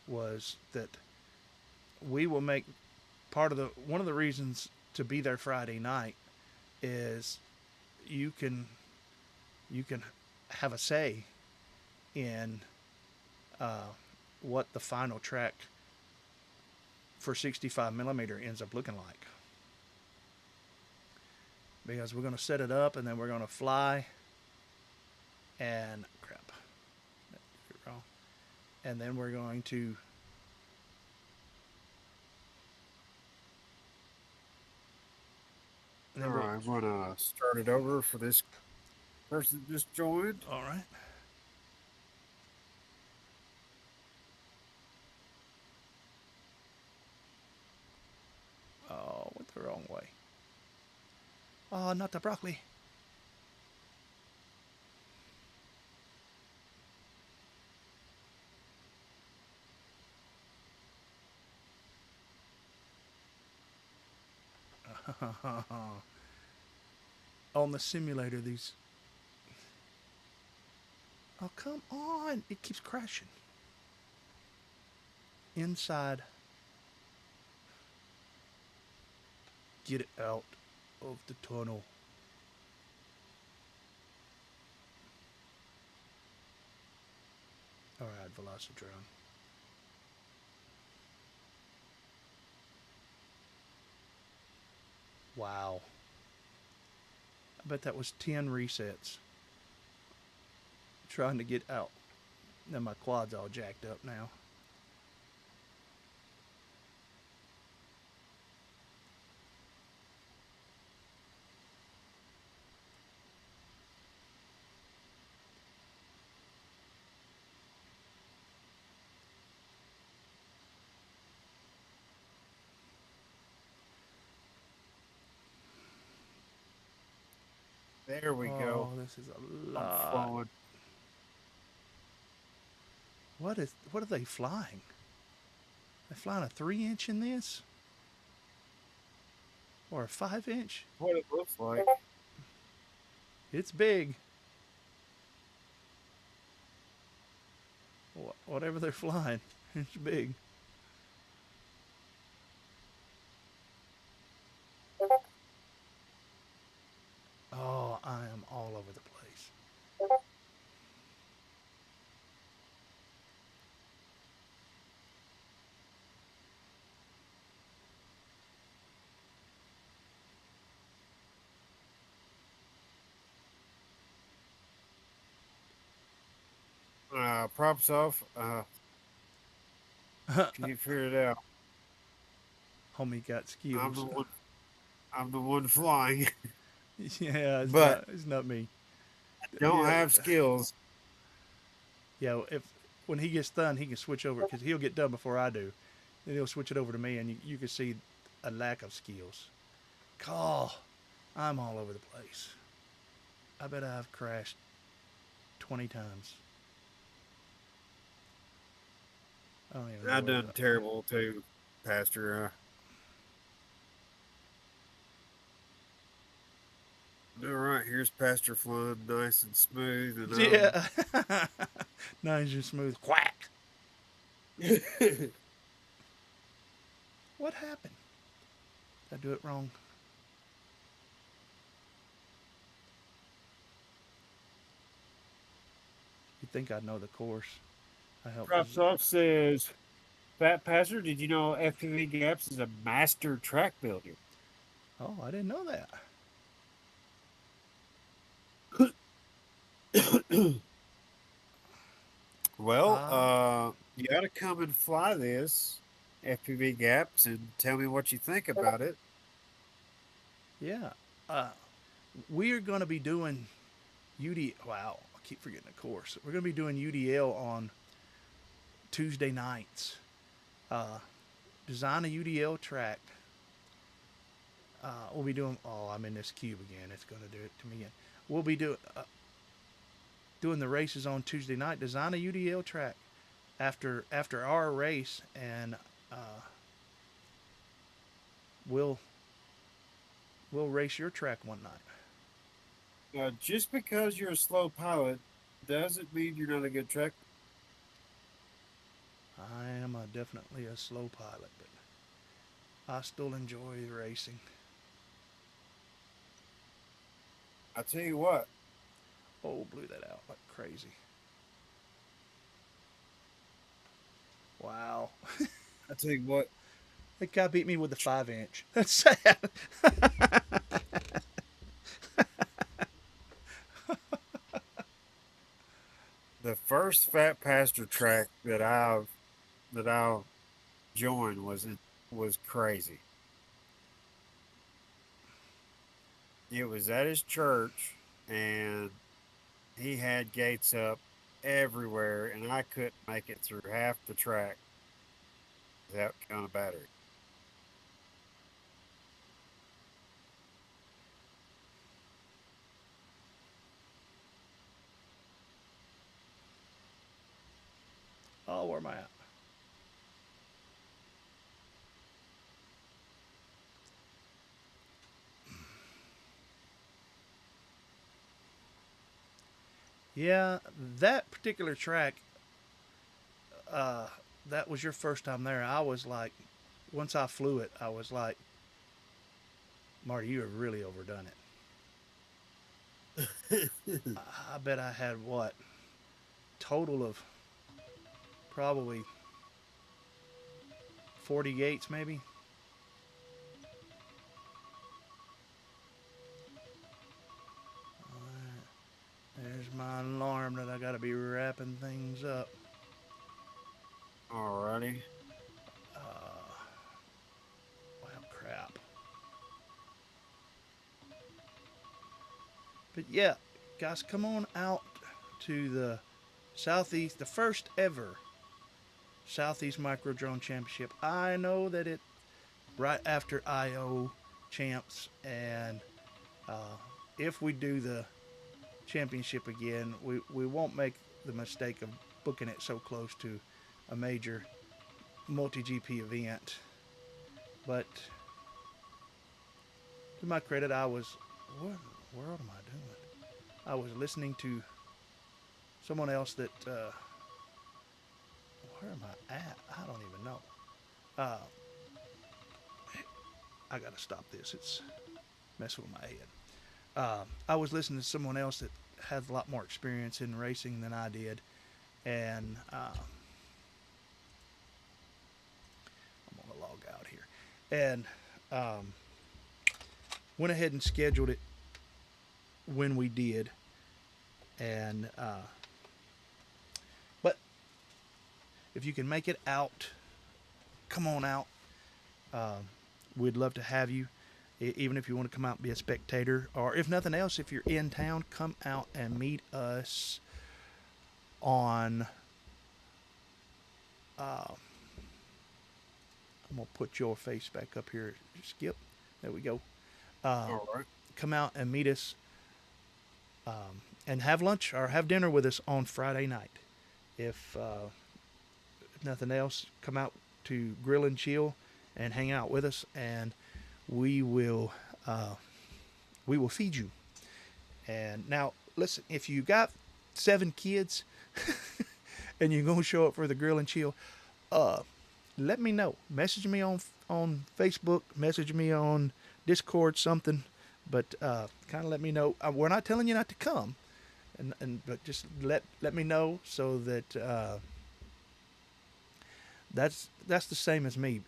was that we will make part of the one of the reasons to be there Friday night is you can you can have a say in what the final track for 65 millimeter ends up looking like, because we're going to set it up and then we're going to fly and crap, wrong, and then we're going to All right, I'm going to start it over for this person that just joined. all right. Oh, went the wrong way. Oh, not the broccoli. On the simulator, these. Oh, come on. It keeps crashing. Inside. Get it out of the tunnel. All right, Velocitron. Wow. I bet that was 10 resets. Trying to get out. Now my quad's all jacked up now. There we go. Oh, this is a I'm lot. flowing. What are they flying? They're flying a 3-inch in this? Or a 5-inch? What it looks like. It's big. Whatever they're flying, it's big. Oh, I am all over the place. Props off. Can you figure it out? Homie got skills. I'm the one flying. Yeah, But- it's not me. Don't Yeah. have skills. Yeah, when he gets done, he can switch over because he'll get done before I do. Then he'll switch it over to me, and you can see a lack of skills. Call, I'm all over the place. I bet I've crashed 20 times. I don't even know. I done terrible too, Pastor. All right, here's Pastor flying nice and smooth, and Yeah. Nice and smooth. Quack. What happened? Did I do it wrong? You'd think I'd know the course. I helped. Props off says, PhatPastor, did you know FPV Gaps is a master track builder? Oh, I didn't know that. got to come and fly this FPV gaps and tell me what you think about it. Yeah. We are going to be doing Wow, I keep forgetting the course. We're going to be doing UDL on Tuesday nights. Design a UDL track. We'll be doing. Oh, I'm in this cube again. It's going to do it to me again. We'll be doing the races on Tuesday night. Design a UDL track after our race, and we'll race your track one night. Just because you're a slow pilot doesn't mean you're not a good track. I am definitely a slow pilot, but I still enjoy racing. I tell you what, Oh, blew that out like crazy. Wow. I tell you what, That guy beat me with the 5-inch. That's sad. the first PhatPastor track that I joined was crazy. It was at his church, and he had gates up everywhere, and I couldn't make it through half the track without counting a battery. Oh, where am I at? Yeah, that particular track, that was your first time there. I was like, once I flew it, I was like, Marty, you have really overdone it. I bet I had what? Total of probably 40 gates, maybe. There's my alarm that I gotta be wrapping things up. Alrighty. Well, crap. But yeah, guys, come on out to the Southeast, the first ever Southeast Micro Drone Championship. I know that it right after IO champs, and if we do the championship again, we won't make the mistake of booking it so close to a major multi-GP event. But to my credit, what in the world am I doing? I was listening to someone else that where am I at? I don't even know. I gotta stop this. It's messing with my head. I was listening to someone else that had a lot more experience in racing than I did, and I'm gonna log out here, and went ahead and scheduled it when we did, and but if you can make it out, come on out. We'd love to have you. Even if you want to come out and be a spectator, or if nothing else, if you're in town, come out and meet us on I'm gonna put your face back up here, Skip. There we go. All right. Come out and meet us, and have lunch or have dinner with us on Friday night. If nothing else, come out to Grill and Chill and hang out with us, and we will feed you. And now, listen, if you got 7 kids and you're gonna show up for the Grill and Chill, let me know. Message me on Facebook, message me on Discord, something. But kind of let me know. We're not telling you not to come, but just let me know, so that that's the same as me.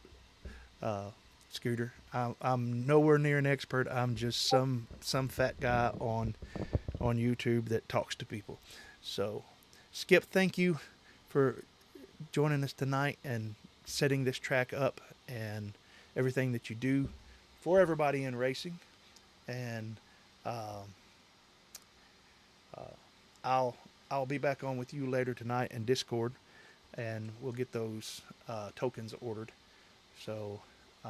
Scooter, I'm nowhere near an expert. I'm just some fat guy on YouTube that talks to people. So, Skip, thank you for joining us tonight and setting this track up and everything that you do for everybody in racing. And um, I'll I'll be back on with you later tonight in Discord, and we'll get those tokens ordered. So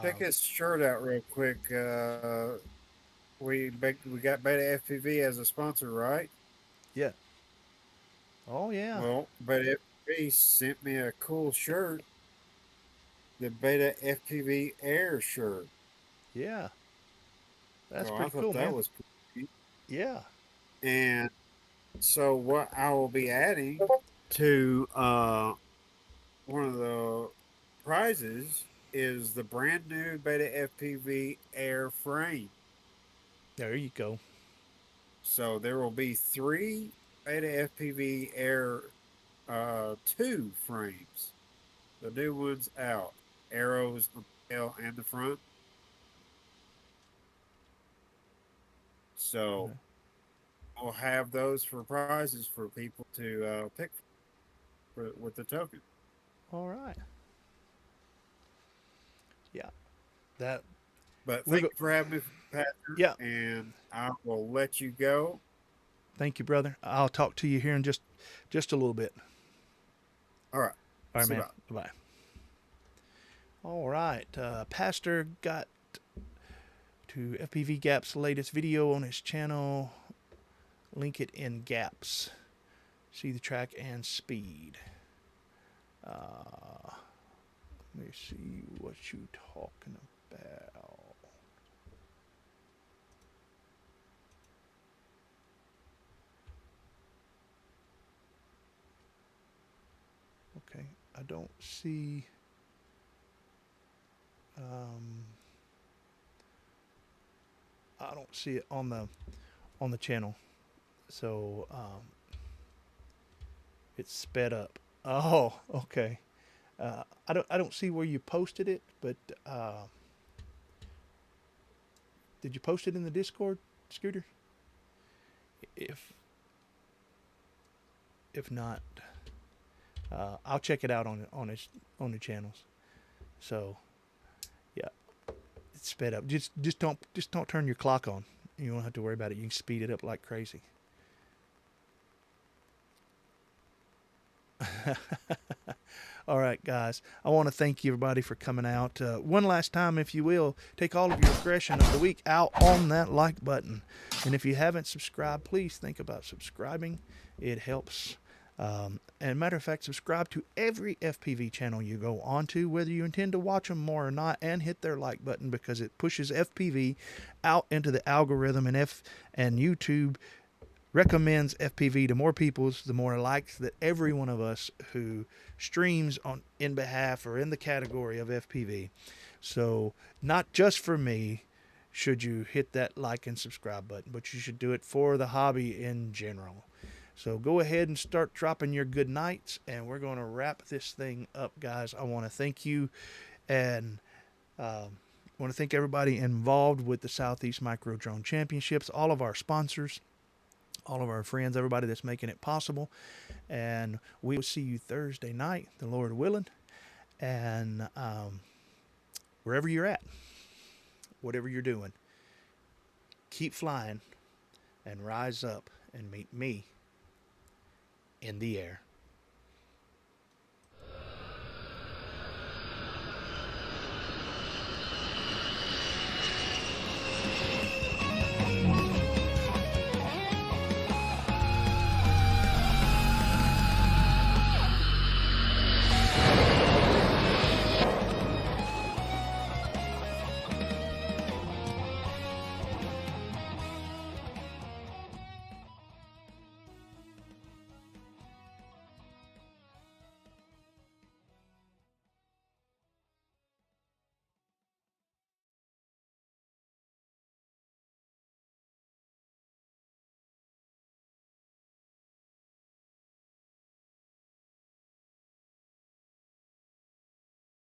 Check um, his shirt out real quick. We got Beta FPV as a sponsor, right? yeah. Oh yeah. Well, Beta FPV sent me a cool shirt, the Beta FPV Air shirt. Yeah. That's So I pretty thought cool, that man. was cool. Yeah. And so what I will be adding to one of the prizes is the brand new Beta FPV Air frame. There you go. So there will be 3 Beta FPV Air 2 frames. The new one's out. Arrows on the tail and the front. So Okay. we'll have those for prizes for people to pick with the token. All right. Yeah. That But we're thank go. you for having me, Pastor, Yeah. and I will let you go. Thank you, brother. I'll talk to you here in just a little bit. All right. All right, See you man. bye. Bye bye. All right. Pastor got to FPV Gap's latest video on his channel. Link it in Gaps. See the track and speed. Let me see what you talking about. Okay, I don't see. Um, I don't see it on the channel, so it's sped up. Oh, okay. I don't see where you posted it, but did you post it in the Discord, Scooter? If not, I'll check it out on the channels. So yeah, it's sped up. Just don't turn your clock on. You don't have to worry about it. You can speed it up like crazy. All right, guys. I want to thank you, everybody, for coming out. One last time, if you will, take all of your aggression of the week out on that like button. And if you haven't subscribed, please think about subscribing. It helps. And matter of fact, subscribe to every FPV channel you go onto, whether you intend to watch them more or not, and hit their like button because it pushes FPV out into the algorithm, and YouTube recommends FPV to more people, the more likes that every one of us who streams on in behalf or in the category of FPV. So not just for me should you hit that like and subscribe button, but you should do it for the hobby in general. So go ahead and start dropping your good nights, and we're going to wrap this thing up, guys. I want to thank you, and I want to thank everybody involved with the Southeast Micro Drone Championships, all of our sponsors, all of our friends, everybody that's making it possible. And we will see you Thursday night, the Lord willing. And wherever you're at, whatever you're doing, keep flying and rise up and meet me in the air.